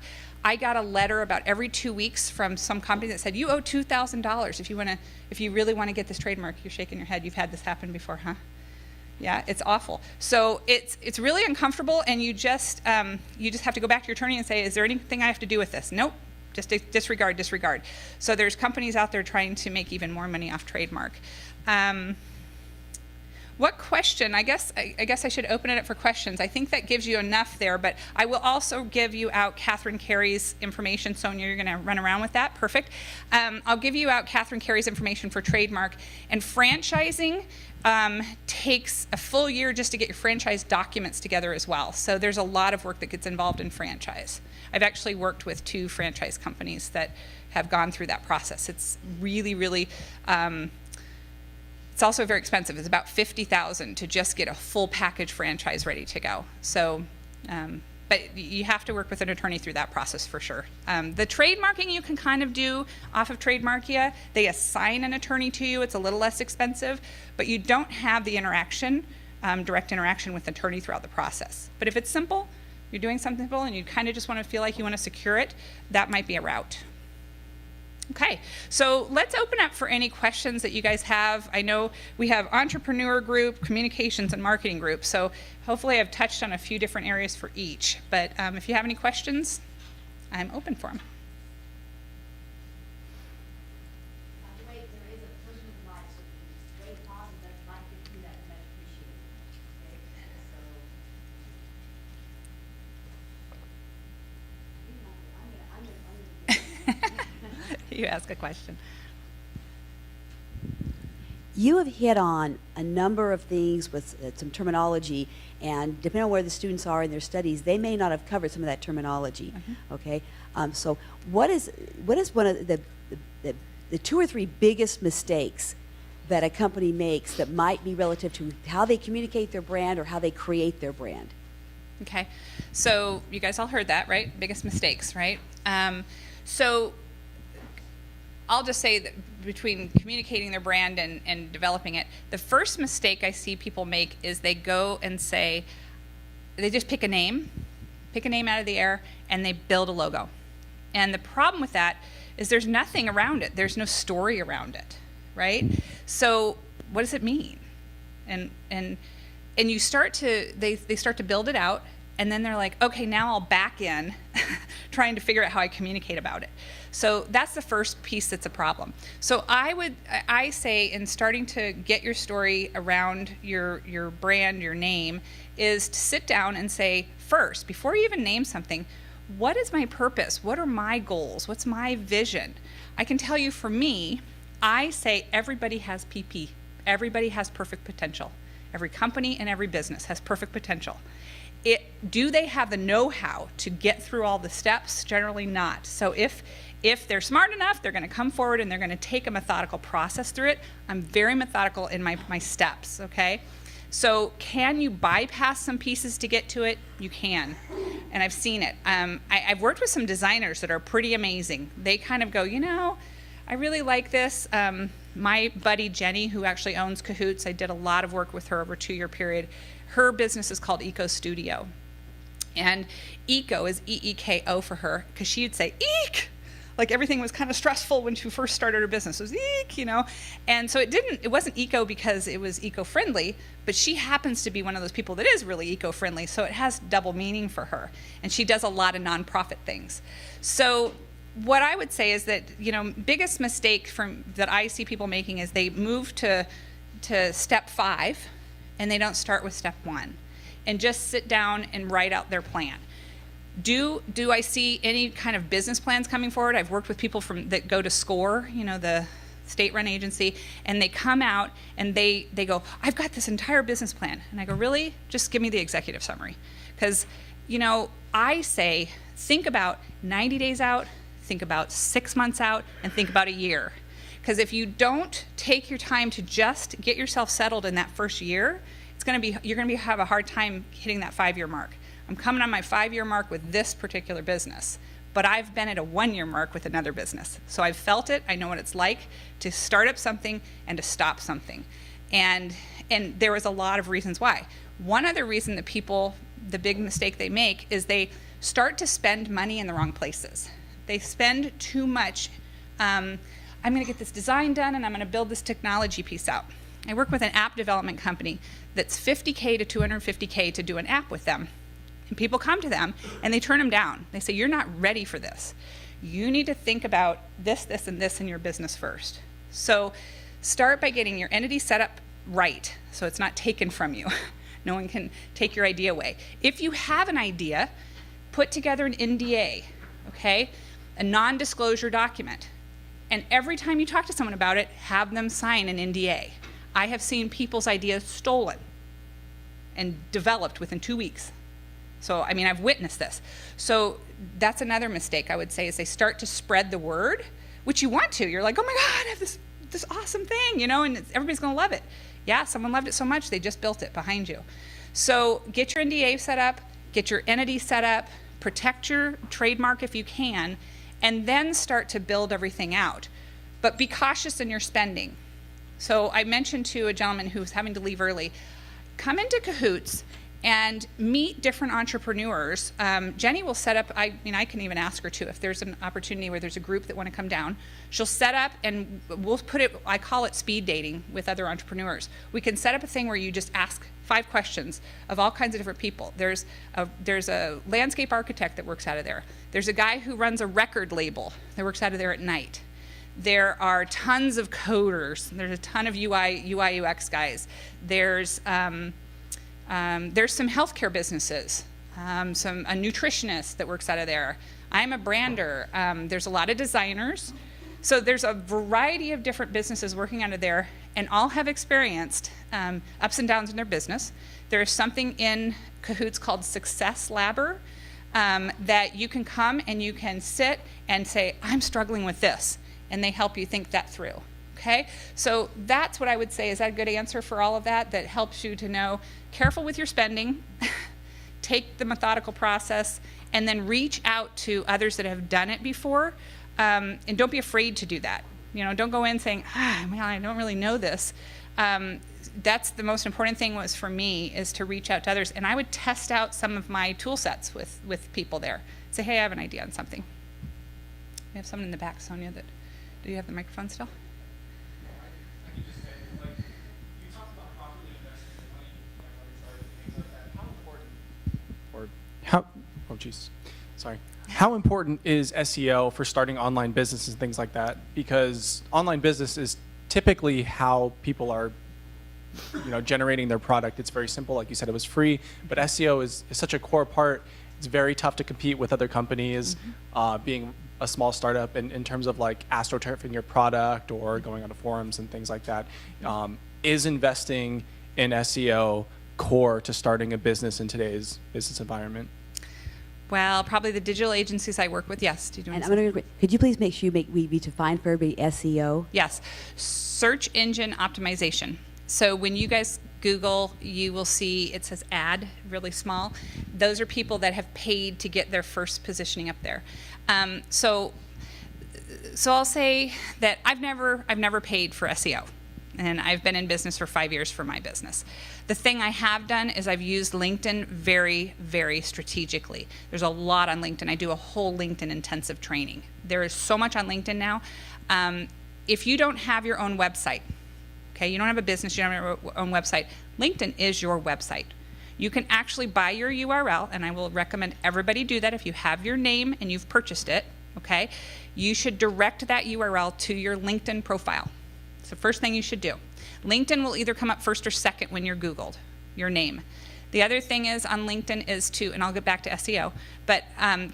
I got a letter about every 2 weeks from some company that said, you owe $2,000 if you really want to get this trademark. You're shaking your head. You've had this happen before, huh? Yeah, it's awful. So it's really uncomfortable, and you just have to go back to your attorney and say, is there anything I have to do with this? Nope. Just disregard. So there's companies out there trying to make even more money off trademark. What question? I guess I should open it up for questions. I think that gives you enough there, but I will also give you out Catherine Carey's information. Sonia, you're going to run around with that. Perfect. I'll give you out Catherine Carey's information for trademark. And franchising takes a full year just to get your franchise documents together as well. So there's a lot of work that gets involved in franchise. I've actually worked with 2 franchise companies that have gone through that process. It's really, really, it's also very expensive. It's about $50,000 to just get a full package franchise ready to go. So, but you have to work with an attorney through that process for sure. The trademarking you can kind of do off of Trademarkia. They assign an attorney to you. It's a little less expensive, but you don't have the interaction, direct interaction with the attorney throughout the process. But if it's simple, you're doing something simple and you kind of just want to feel like you want to secure it, that might be a route. Okay, so let's open up for any questions that you guys have. I know we have entrepreneur group, communications, and marketing group, so hopefully I've touched on a few different areas for each. But if you have any questions, I'm open for them. You ask a question. You have hit on a number of things with some terminology, and depending on where the students are in their studies, they may not have covered some of that terminology. Okay, so what is one of the 2 or 3 biggest mistakes that a company makes that might be relative to how they communicate their brand or how they create their brand? Okay, so you guys all heard that, right? Biggest mistakes, right? So I'll just say that between communicating their brand and developing it, the first mistake I see people make is they go and say, they just pick a name out of the air, and they build a logo. And the problem with that is there's nothing around it. There's no story around it, right? So what does it mean? And you start to, they start to build it out, and then they're like, okay, now I'll back in trying to figure out how I communicate about it. So that's the first piece that's a problem. So I say in starting to get your story around your brand, your name, is to sit down and say first, before you even name something, what is my purpose? What are my goals? What's my vision? I can tell you for me, I say everybody has PP. Everybody has perfect potential. Every company and every business has perfect potential. Do they have the know-how to get through all the steps? Generally not. So if they're smart enough, they're going to come forward and they're going to take a methodical process through it. I'm very methodical in my steps, okay? So can you bypass some pieces to get to it? You can, and I've seen it. I've worked with some designers that are pretty amazing. They kind of go, you know, I really like this. My buddy Jenny, who actually owns Cahoots, I did a lot of work with her over a 2-year period. Her business is called Eco Studio. And eco is E-E-K-O for her, because she'd say, eek! Like everything was kind of stressful when she first started her business. It was eek, you know? And so it wasn't eco because it was eco-friendly, but she happens to be one of those people that is really eco-friendly, so it has double meaning for her. And she does a lot of nonprofit things. So what I would say is that, you know, biggest mistake that I see people making is they move to step 5 and they don't start with step 1 and just sit down and write out their plan. Do I see any kind of business plans coming forward? I've worked with people that go to SCORE, the state-run agency, and they come out and they go, I've got this entire business plan. And I go, really? Just give me the executive summary. Because, I say, think about 90 days out, think about 6 months out, and think about a year. Because if you don't take your time to just get yourself settled in that first year, you're going to have a hard time hitting that 5-year mark. I'm coming on my 5-year mark with this particular business, but I've been at a 1-year mark with another business. So I've felt it. I know what it's like to start up something and to stop something. And there was a lot of reasons why. One other reason that people, the big mistake they make is they start to spend money in the wrong places. They spend too much. I'm going to get this design done and I'm going to build this technology piece out. I work with an app development company that's $50K to $250K to do an app with them. And people come to them and they turn them down. They say, you're not ready for this. You need to think about this, this, and this in your business first. So start by getting your entity set up right so it's not taken from you. No one can take your idea away. If you have an idea, put together an NDA, okay? A non-disclosure document. And every time you talk to someone about it, have them sign an NDA. I have seen people's ideas stolen and developed within 2 weeks. So, I've witnessed this. So that's another mistake I would say is they start to spread the word, which you want to. You're like, oh my God, I have this awesome thing, and everybody's gonna love it. Yeah, someone loved it so much, they just built it behind you. So get your NDA set up, get your entity set up, protect your trademark if you can, and then start to build everything out. But be cautious in your spending. So I mentioned to a gentleman who was having to leave early, come into Cahoots and meet different entrepreneurs. Jenny will set up, I can even ask her to, if there's an opportunity where there's a group that want to come down, she'll set up and we'll put it, I call it speed dating with other entrepreneurs. We can set up a thing where you just ask 5 questions of all kinds of different people. There's a landscape architect that works out of there. There's a guy who runs a record label that works out of there at night. There are tons of coders. There's a ton of UI UX guys. There's some healthcare businesses, a nutritionist that works out of there. I'm a brander. There's a lot of designers. So there's a variety of different businesses working out of there, and all have experienced ups and downs in their business. There's something in Cahoots called Success Labber that you can come and you can sit and say, I'm struggling with this, and they help you think that through. Okay, so that's what I would say. Is that a good answer for all of that? That helps you to know, careful with your spending, take the methodical process, and then reach out to others that have done it before, and don't be afraid to do that. Don't go in saying, I don't really know this. That's the most important thing was for me, is to reach out to others. And I would test out some of my tool sets with people there. Say, hey, I have an idea on something. We have someone in the back, Sonia, do you have the microphone still? How important is SEO for starting online businesses and things like that? Because online business is typically how people are, generating their product. It's very simple. Like you said, it was free, but SEO is such a core part. It's very tough to compete with other companies, being a small startup in terms of like astroturfing your product or going onto forums and things like that. Is investing in SEO core to starting a business in today's business environment? Well, probably the digital agencies I work with, yes. Could you please make sure we define for everybody SEO? Yes, search engine optimization. So when you guys Google, you will see it says ad, really small. Those are people that have paid to get their first positioning up there. So I'll say that I've never paid for SEO. And I've been in business for 5 years for my business. The thing I have done is I've used LinkedIn very, very strategically. There's a lot on LinkedIn. I do a whole LinkedIn intensive training. There is so much on LinkedIn now. If you don't have your own website, okay, you don't have a business, you don't have your own website, LinkedIn is your website. You can actually buy your URL, and I will recommend everybody do that if you have your name and you've purchased it, okay? You should direct that URL to your LinkedIn profile. It's the first thing you should do. LinkedIn will either come up first or second when you're Googled, your name. The other thing is on LinkedIn is to, and I'll get back to SEO, but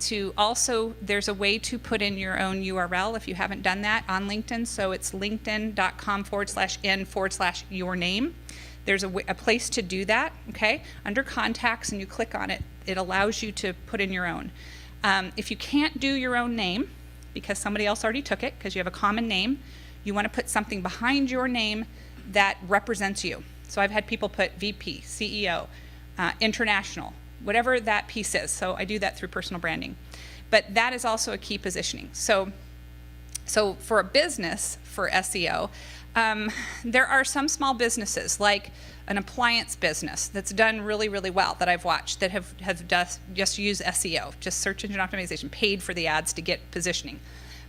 to also, there's a way to put in your own URL if you haven't done that on LinkedIn. So it's linkedin.com/in/your name. There's a place to do that, okay? Under contacts, and you click on it, it allows you to put in your own. If you can't do your own name, because somebody else already took it, because you have a common name, you want to put something behind your name that represents you. So I've had people put VP, CEO, international, whatever that piece is. So I do that through personal branding. But that is also a key positioning. So for a business, for SEO, there are some small businesses, like an appliance business that's done really, really well that I've watched, that have just used SEO, just search engine optimization, paid for the ads to get positioning.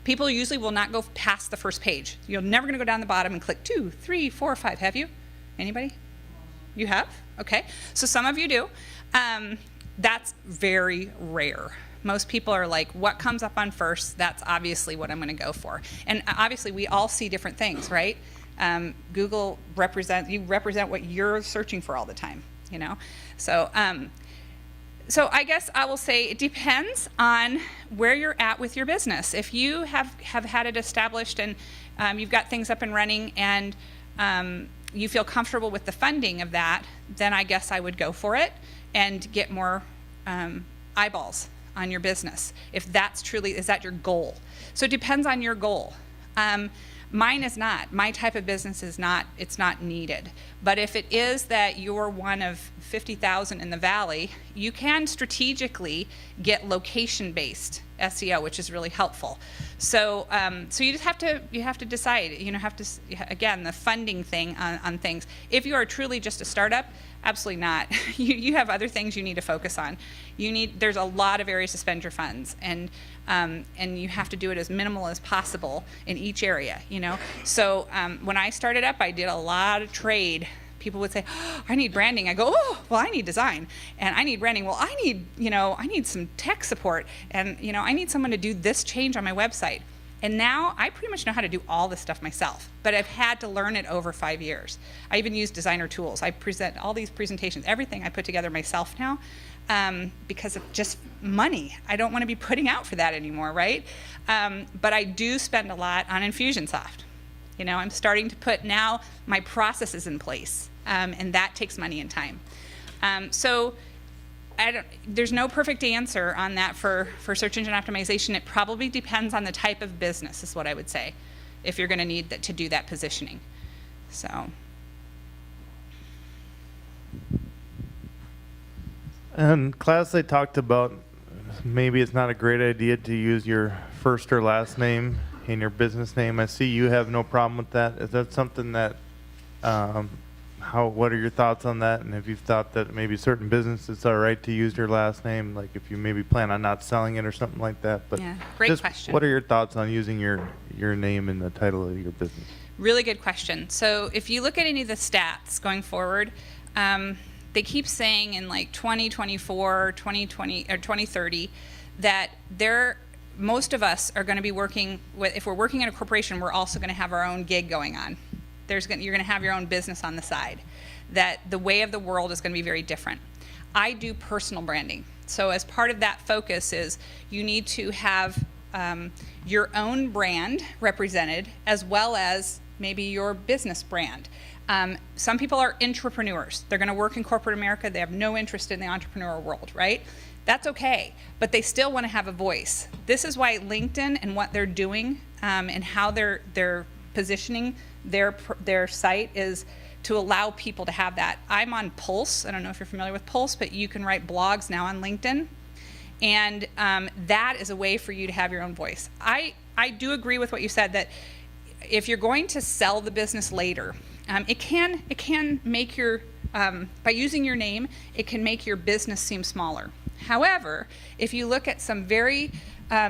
People usually will not go past the first page. You're never going to go down the bottom and click 2, 3, 4, 5. Have you? Anybody? You have? Okay. So some of you do. That's very rare. Most people are like, what comes up on first? That's obviously what I'm going to go for. And obviously, we all see different things, right? Google represent what you're searching for all the time, you know? So I guess I will say it depends on where you're at with your business. If you have had it established and you've got things up and running and you feel comfortable with the funding of that, then I guess I would go for it and get more eyeballs on your business. If that's truly, is that your goal? So it depends on your goal. Mine is not. My type of business is not, it's not needed. But if it is that you're one of 50,000 in the valley, you can strategically get location-based SEO, which is really helpful. So you just have to decide, again, the funding thing on things. If you are truly just a startup, absolutely not. You have other things you need to focus on. There's a lot of areas to spend your funds, and you have to do it as minimal as possible in each area, So when I started up, I did a lot of trade. People would say, oh, I need branding. I go, oh, well, I need design. And I need branding. Well, I need some tech support. And, I need someone to do this change on my website. And now I pretty much know how to do all this stuff myself, but I've had to learn it over 5 years. I even use designer tools. I present all these presentations, everything I put together myself now, because of just money. I don't want to be putting out for that anymore, right? But I do spend a lot on Infusionsoft. I'm starting to put now my processes in place, and that takes money and time. So there's no perfect answer on that for search engine optimization. It probably depends on the type of business, is what I would say, if you're going to need to do that positioning. So. In class, they talked about maybe it's not a great idea to use your first or last name in your business name. I see you have no problem with that. Is that something that, what are your thoughts on that? And have you thought that maybe certain businesses it's all right to use your last name, like if you maybe plan on not selling it or something like that? But yeah, great question. What are your thoughts on using your name in the title of your business? Really good question. So if you look at any of the stats going forward, they keep saying in like 2024, 2020, or 2030 that most of us are going to be working with, if we're working in a corporation, we're also going to have our own gig going on. You're going to have your own business on the side. That the way of the world is going to be very different. I do personal branding. So as part of that focus is you need to have your own brand represented, as well as maybe your business brand. Some people are entrepreneurs. They're going to work in corporate America. They have no interest in the entrepreneurial world, right? That's okay, but they still want to have a voice. This is why LinkedIn and what they're doing and how they're positioning their site is to allow people to have that. I'm on Pulse. I don't know if you're familiar with Pulse, but you can write blogs now on LinkedIn, and that is a way for you to have your own voice. I do agree with what you said, that if you're going to sell the business later, it can make your by using your name, it can make your business seem smaller. However, if you look at some very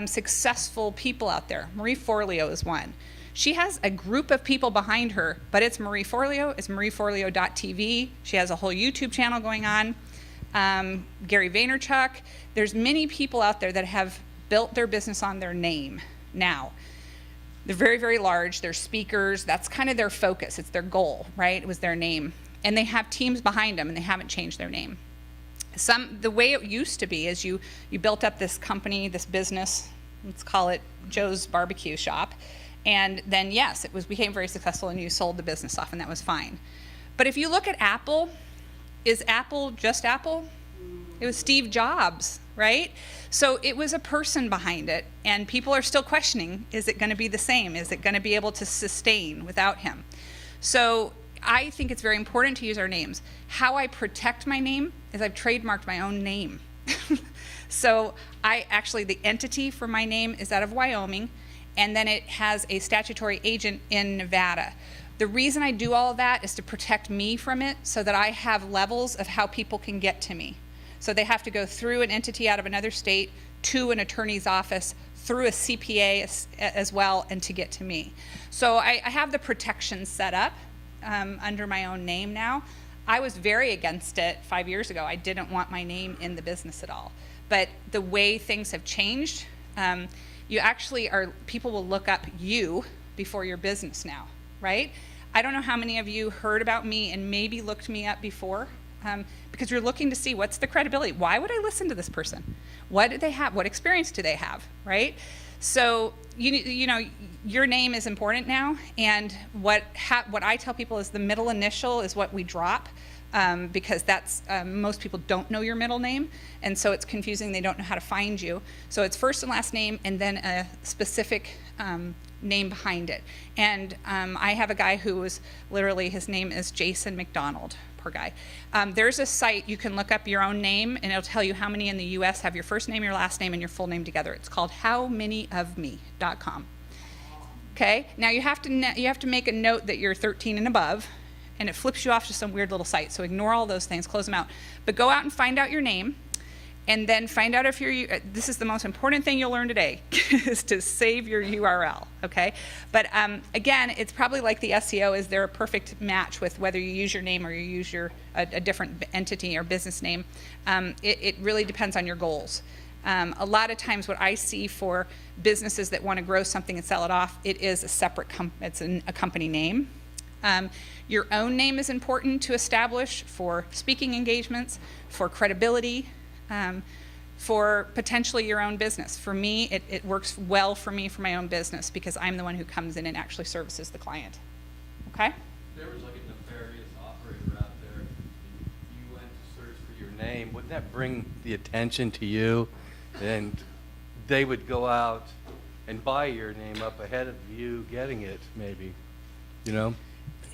successful people out there, Marie Forleo is one. She has a group of people behind her, but it's Marie Forleo. It's marieforleo.tv. She has a whole YouTube channel going on. Gary Vaynerchuk. There's many people out there that have built their business on their name now. They're very, very large. They're speakers. That's kind of their focus. It's their goal, right? It was their name. And they have teams behind them, and they haven't changed their name. The way it used to be is you built up this company, this business, let's call it Joe's Barbecue Shop, and then yes, became very successful and you sold the business off and that was fine. But if you look at Apple, is Apple just Apple? It was Steve Jobs, right? So it was a person behind it, and people are still questioning, is it going to be the same? Is it going to be able to sustain without him? So I think it's very important to use our names. How I protect my name is I've trademarked my own name. So the entity for my name is out of Wyoming, and then it has a statutory agent in Nevada. The reason I do all of that is to protect me from it so that I have levels of how people can get to me. So they have to go through an entity out of another state, to an attorney's office, through a CPA as well, and to get to me. So I have the protection set up under my own name now. I was very against it 5 years ago. I didn't want my name in the business at all. But the way things have changed, people will look up you before your business now, right? I don't know how many of you heard about me and maybe looked me up before, because you're looking to see what's the credibility. Why would I listen to this person? What do they have? What experience do they have, right? So your name is important now, and what I tell people is the middle initial is what we drop, because that's most people don't know your middle name, and so it's confusing. They don't know how to find you. So it's first and last name, and then a specific name behind it. And I have a guy who was literally, his name is Jason McDonald. Poor guy. There's a site you can look up your own name, and it'll tell you how many in the U.S. have your first name, your last name, and your full name together. It's called howmanyofme.com. Okay. Now you have to make a note that you're 13 and above, and it flips you off to some weird little site. So ignore all those things, close them out. But go out and find out your name, and then find out if this is the most important thing you'll learn today, is to save your URL, okay? But again, it's probably like the SEO, is there a perfect match with whether you use your name or you use a different entity or business name? It really depends on your goals. A lot of times what I see for businesses that want to grow something and sell it off, it is a separate, a company name. Your own name is important to establish for speaking engagements, for credibility, for potentially your own business. For me, it works well for me for my own business because I'm the one who comes in and actually services the client. Okay? If there was like a nefarious operator out there, you went to search for your name, wouldn't that bring the attention to you? And they would go out and buy your name up ahead of you getting it, maybe. You know?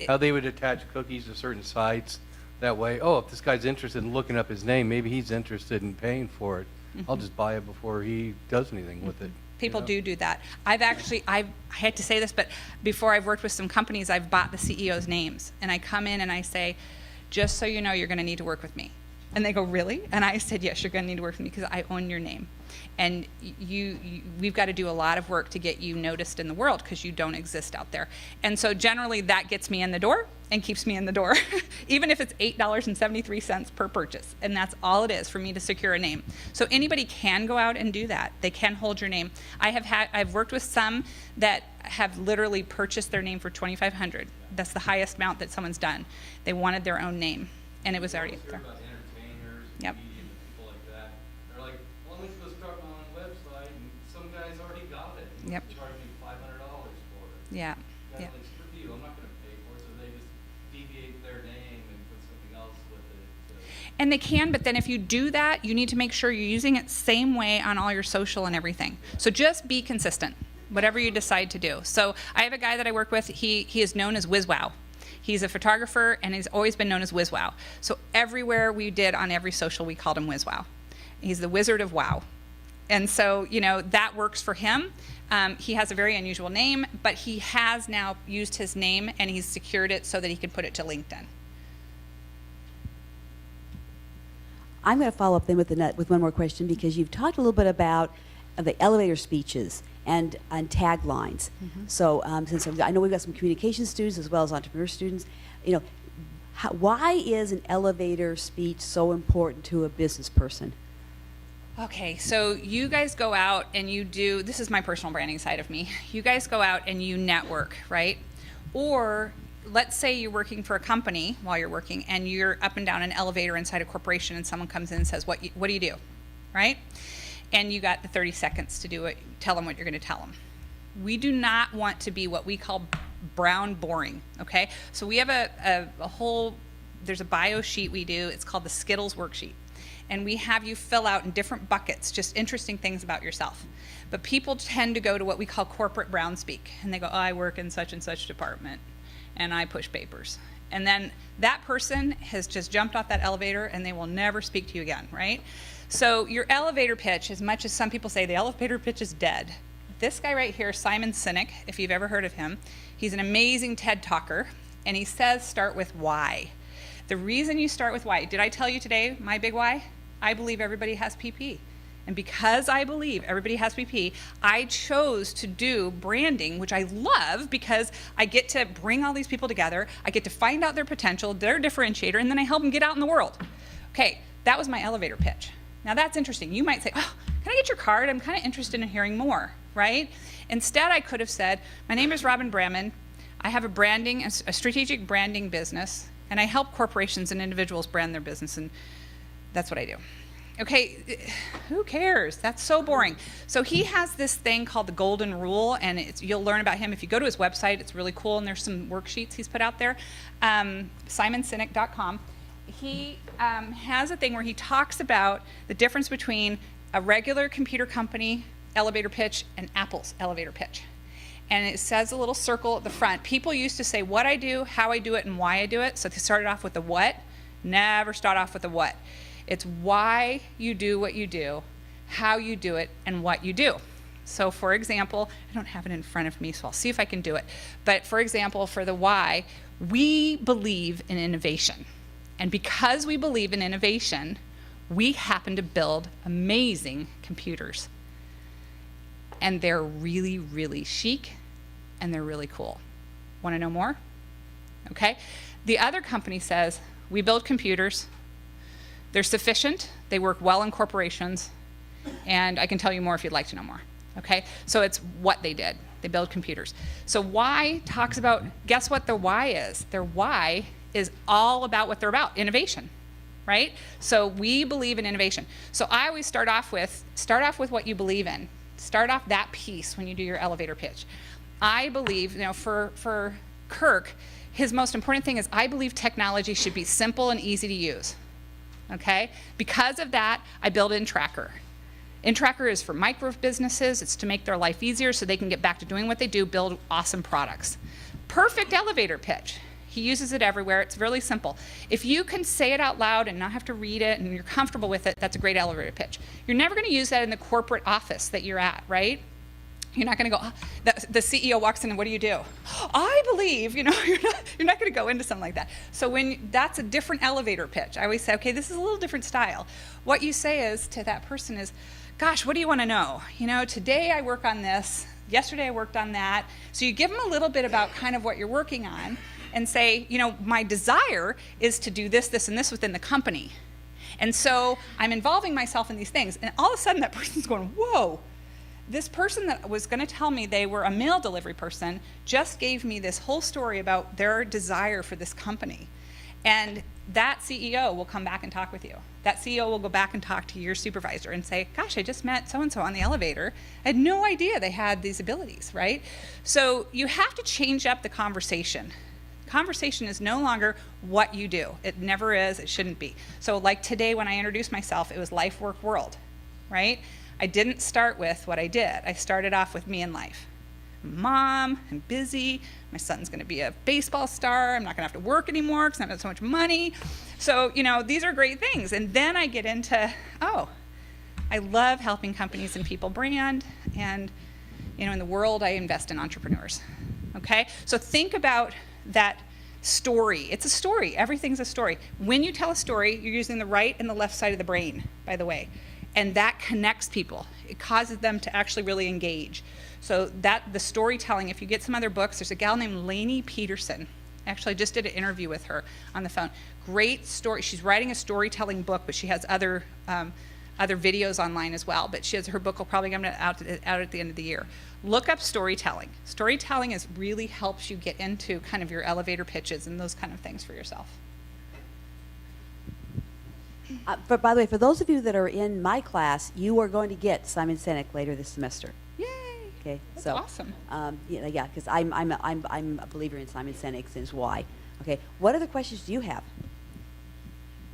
How they would attach cookies to certain sites. That way, if this guy's interested in looking up his name, maybe he's interested in paying for it. Mm-hmm. I'll just buy it before he does anything with it. People do that. I hate to say this, but before I've worked with some companies, I've bought the CEO's names. And I come in and I say, just so you know, you're going to need to work with me. And they go, really? And I said, yes, you're going to need to work with me because I own your name. And we've got to do a lot of work to get you noticed in the world because you don't exist out there. And so generally that gets me in the door and keeps me in the door, even if it's $8.73 per purchase. And that's all it is for me to secure a name. So anybody can go out and do that. They can hold your name. I've worked with some that have literally purchased their name for $2,500. That's the highest amount that someone's done. They wanted their own name, and it was already there. Entertainers, yep. Media, and people like that. They're like, well, let me just start my own website, and some guy's already got it. And yep. Charge me $500 for it. Yeah. That's yeah. like, screw you, I'm not going to pay for it. So they just deviate their name and put something else with it. And they can, but then if you do that, you need to make sure you're using it same way on all your social and everything. So just be consistent, whatever you decide to do. So I have a guy that I work with, he is known as WizWow. He's a photographer, and he's always been known as WizWow. So everywhere we did on every social, we called him WizWow. He's the Wizard of Wow. And so, that works for him. He has a very unusual name, but he has now used his name, and he's secured it so that he can put it to LinkedIn. I'm going to follow up then with one more question, because you've talked a little bit about the elevator speeches and taglines. Mm-hmm. So since I know we've got some communication students as well as entrepreneur students, why is an elevator speech so important to a business person? Okay, so you guys go out and you do, this is my personal branding side of me, you guys go out and you network, right? Or let's say you're working for a company while you're working, and you're up and down an elevator inside a corporation, and someone comes in and says, what do you do, right? And you got the 30 seconds to do it, tell them what you're going to tell them. We do not want to be what we call brown boring, okay? So we have a whole, there's a bio sheet we do, it's called the Skittles worksheet. And we have you fill out in different buckets, just interesting things about yourself. But people tend to go to what we call corporate brown speak. And they go, oh, I work in such and such department, and I push papers. And then that person has just jumped off that elevator, and they will never speak to you again, right? So your elevator pitch, as much as some people say the elevator pitch is dead, this guy right here, Simon Sinek, if you've ever heard of him, he's an amazing TED talker, and he says start with why. The reason you start with why, did I tell you today my big why? I believe everybody has PP. And because I believe everybody has PP, I chose to do branding, which I love because I get to bring all these people together, I get to find out their potential, their differentiator, and then I help them get out in the world. Okay, that was my elevator pitch. Now that's interesting. You might say, oh, can I get your card? I'm kind of interested in hearing more, right? Instead, I could have said, my name is Robin Bramman. I have a strategic branding business, and I help corporations and individuals brand their business, and that's what I do. Okay, who cares? That's so boring. So he has this thing called the Golden Rule, and you'll learn about him if you go to his website. It's really cool, and there's some worksheets he's put out there, simonsinek.com. He has a thing where he talks about the difference between a regular computer company elevator pitch and Apple's elevator pitch. And it says a little circle at the front. People used to say what I do, how I do it, and why I do it. So they started off with the what. Never start off with the what. It's why you do what you do, how you do it, and what you do. So for example, I don't have it in front of me, so I'll see if I can do it. But for example, for the why, we believe in innovation. And because we believe in innovation, we happen to build amazing computers. And they're really, really chic, and they're really cool. Want to know more? Okay. The other company says, we build computers, they're sufficient, they work well in corporations, and I can tell you more if you'd like to know more. Okay? So it's what they did. They build computers. So why talks about, guess what their why is? Their why is all about what they're about, innovation. Right? So we believe in innovation. So I always start off with what you believe in. Start off that piece when you do your elevator pitch. I believe, for Kirk, his most important thing is I believe technology should be simple and easy to use. Okay? Because of that, I build InTracker. InTracker is for micro businesses. It's to make their life easier so they can get back to doing what they do, build awesome products. Perfect elevator pitch. He uses it everywhere. It's really simple. If you can say it out loud and not have to read it and you're comfortable with it, that's a great elevator pitch. You're never going to use that in the corporate office that you're at, right? You're not going to go, the CEO walks in and what do you do? I believe, you're not going to go into something like that. So that's a different elevator pitch. I always say, okay, this is a little different style. What you say is to that person is, gosh, what do you want to know? Today I work on this. Yesterday I worked on that. So you give them a little bit about kind of what you're working on and say, my desire is to do this, this, and this within the company. And so I'm involving myself in these things. And all of a sudden that person's going, whoa. This person that was going to tell me they were a mail delivery person just gave me this whole story about their desire for this company. And that CEO will come back and talk with you. That CEO will go back and talk to your supervisor and say, gosh, I just met so-and-so on the elevator. I had no idea they had these abilities, right? So you have to change up the conversation. Conversation is no longer what you do. It never is. It shouldn't be. So like today when I introduced myself, it was life, work, world, right? I didn't start with what I did. I started off with me in life. I'm a mom, I'm busy, my son's gonna be a baseball star, I'm not gonna have to work anymore because I don't have so much money. So, these are great things. And then I get into, I love helping companies and people brand, and in the world I invest in entrepreneurs, okay? So think about that story. It's a story, everything's a story. When you tell a story, you're using the right and the left side of the brain, by the way. And that connects people. It causes them to actually really engage. So the storytelling, if you get some other books, there's a gal named Lainey Peterson. Actually, I just did an interview with her on the phone. Great story. She's writing a storytelling book, but she has other other videos online as well. But her book will probably come out at the end of the year. Look up storytelling. Storytelling really helps you get into kind of your elevator pitches and those kind of things for yourself. But by the way, for those of you that are in my class, you are going to get Simon Sinek later this semester. Yay! Okay, That's awesome. Yeah, because I'm a believer in Simon Sinek, since why. Okay, what other questions do you have?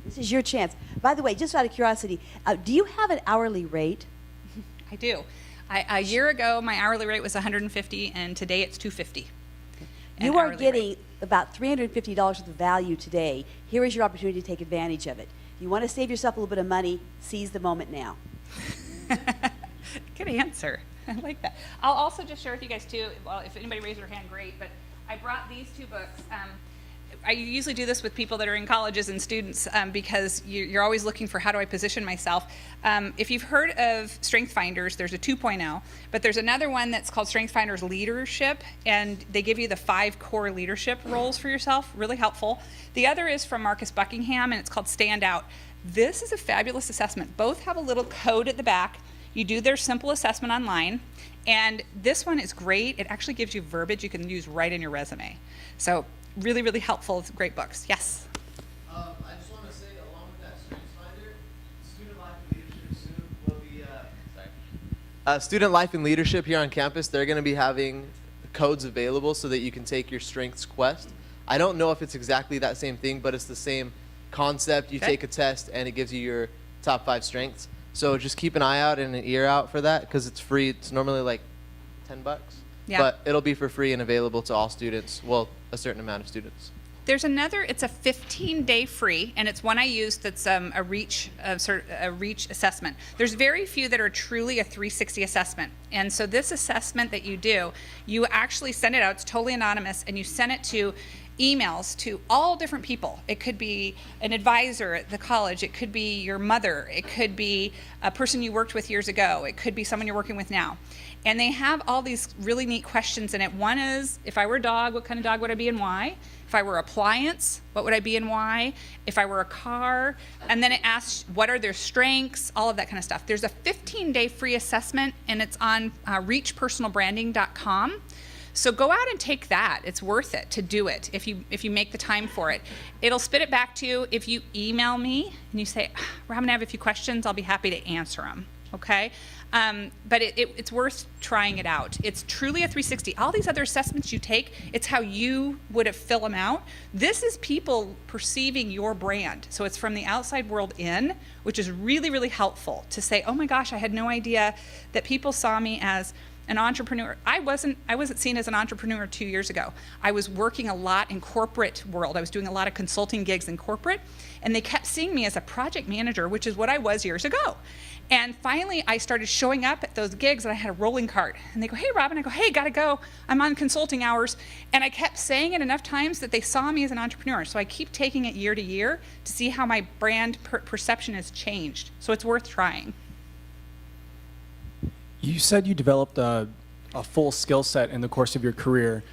This is your chance. By the way, just out of curiosity, do you have an hourly rate? I do. A year ago, my hourly rate was $150, and today it's $250. You are getting about $350 worth of value today. Here is your opportunity to take advantage of it. If you want to save yourself a little bit of money, seize the moment now. Good answer. I like that. I'll also just share with you guys too, well, if anybody raised their hand, great, but I brought these two books. I usually do this with people that are in colleges and students because you're always looking for how do I position myself. If you've heard of Strength Finders, there's a 2.0, but there's another one that's called Strength Finders Leadership, and they give you the 5 core leadership roles for yourself, really helpful. The other is from Marcus Buckingham, and it's called Stand Out. This is a fabulous assessment. Both have a little code at the back. You do their simple assessment online, and this one is great. It actually gives you verbiage you can use right in your resume. So really, really helpful. It's great books. Yes? I just want to say, along with that Strengths Finder, Student Life and Leadership soon will be, Student Life and Leadership here on campus, they're going to be having codes available so that you can take your Strengths Quest. I don't know if it's exactly that same thing, but it's the same concept. You take a test and it gives you your top 5 strengths. So just keep an eye out and an ear out for that, because it's free. It's normally like $10. Yeah. But it'll be for free and available to all students, well, a certain amount of students. There's another, it's a 15-day free, and it's one I used that's a reach assessment. There's very few that are truly a 360 assessment. And so this assessment that you do, you actually send it out, it's totally anonymous, and you send it to emails to all different people. It could be an advisor at the college, it could be your mother, it could be a person you worked with years ago, it could be someone you're working with now. And they have all these really neat questions in it. One is, if I were a dog, what kind of dog would I be and why? If I were an appliance, what would I be and why? If I were a car, and then it asks what are their strengths, all of that kind of stuff. There's a 15-day free assessment, and it's on reachpersonalbranding.com. So go out and take that. It's worth it to do it if you make the time for it. It'll spit it back to you. If you email me and you say, Robin, I have a few questions, I'll be happy to answer them. Okay? But it's worth trying it out. It's truly a 360. All these other assessments you take, it's how you would have filled them out. This is people perceiving your brand. So it's from the outside world in, which is really, really helpful to say, oh my gosh, I had no idea that people saw me as an entrepreneur. I wasn't seen as an entrepreneur 2 years ago. I was working a lot in corporate world. I was doing a lot of consulting gigs in corporate, and they kept seeing me as a project manager, which is what I was years ago. And finally, I started showing up at those gigs, and I had a rolling cart. And they go, hey, Robin. I go, hey, gotta go. I'm on consulting hours. And I kept saying it enough times that they saw me as an entrepreneur. So I keep taking it year to year to see how my brand perception has changed. So it's worth trying. You said you developed a full skill set in the course of your career.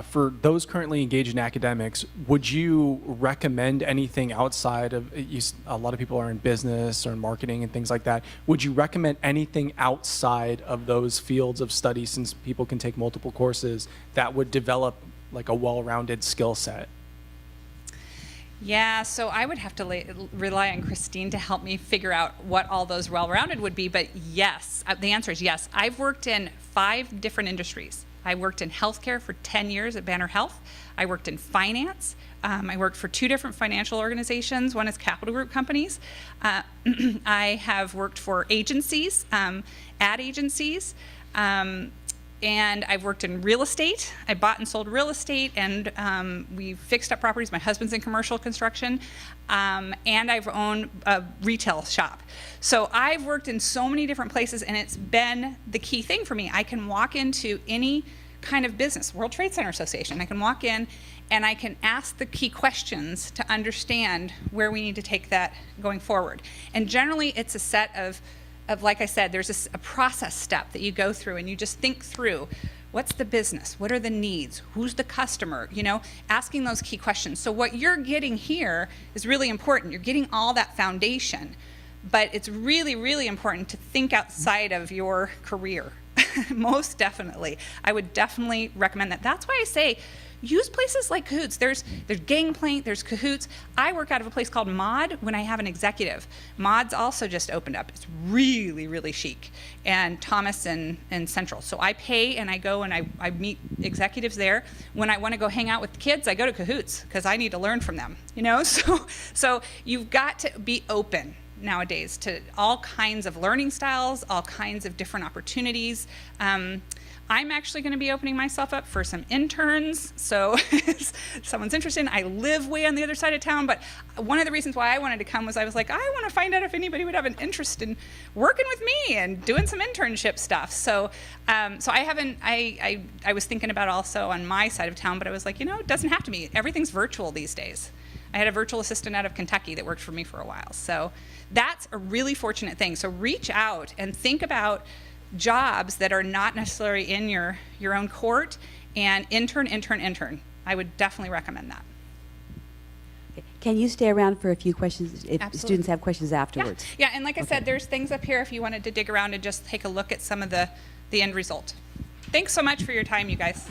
For those currently engaged in academics, would you recommend anything outside of, a lot of people are in business or in marketing and things like that. Would you recommend anything outside of those fields of study, since people can take multiple courses, that would develop like a well-rounded skill set? Yeah, so I would have to rely on Christine to help me figure out what all those well-rounded would be, but yes, the answer is yes. I've worked in 5 different industries. I worked in healthcare for 10 years at Banner Health. I worked in finance. I worked for 2 different financial organizations. One is Capital Group companies. I have worked for agencies, ad agencies, and I've worked in real estate. I bought and sold real estate, and we fixed up properties. My husband's in commercial construction, and I've owned a retail shop. So I've worked in so many different places, and it's been the key thing for me. I can walk into any kind of business, World Trade Center Association. I can walk in, and I can ask the key questions to understand where we need to take that going forward. And generally, it's a set of like I said, there's a process step that you go through, and you just think through, what's the business? What are the needs? Who's the customer? You know, asking those key questions. So what you're getting here is really important. You're getting all that foundation. but it's really, really important to think outside of your career. Most definitely. I would definitely recommend that. That's why I say use places like Cahoots. There's Gangplank, there's Cahoots. I work out of a place called Mod when I have an executive. Mod's also just opened up. It's really, really chic. And Thomas and Central. So I pay and I go and I meet executives there. When I want to go hang out with the kids, I go to Cahoots because I need to learn from them. You know, so you've got to be open nowadays to all kinds of learning styles, all kinds of different opportunities. I'm actually going to be opening myself up for some interns, so if someone's interested. I live way on the other side of town, but one of the reasons why I wanted to come was I was like, I want to find out if anybody would have an interest in working with me and doing some internship stuff. So I haven't, I was thinking about also on my side of town, but I was like, you know, it doesn't have to be. Everything's virtual these days. I had a virtual assistant out of Kentucky that worked for me for a while. So that's a really fortunate thing. So reach out and think about jobs that are not necessarily in your own court, and intern. I would definitely recommend that. Can you stay around for a few questions if Absolutely. students have questions afterwards? Yeah, and like I said, there's things up here if you wanted to dig around and just take a look at some of the end result. Thanks so much for your time, you guys.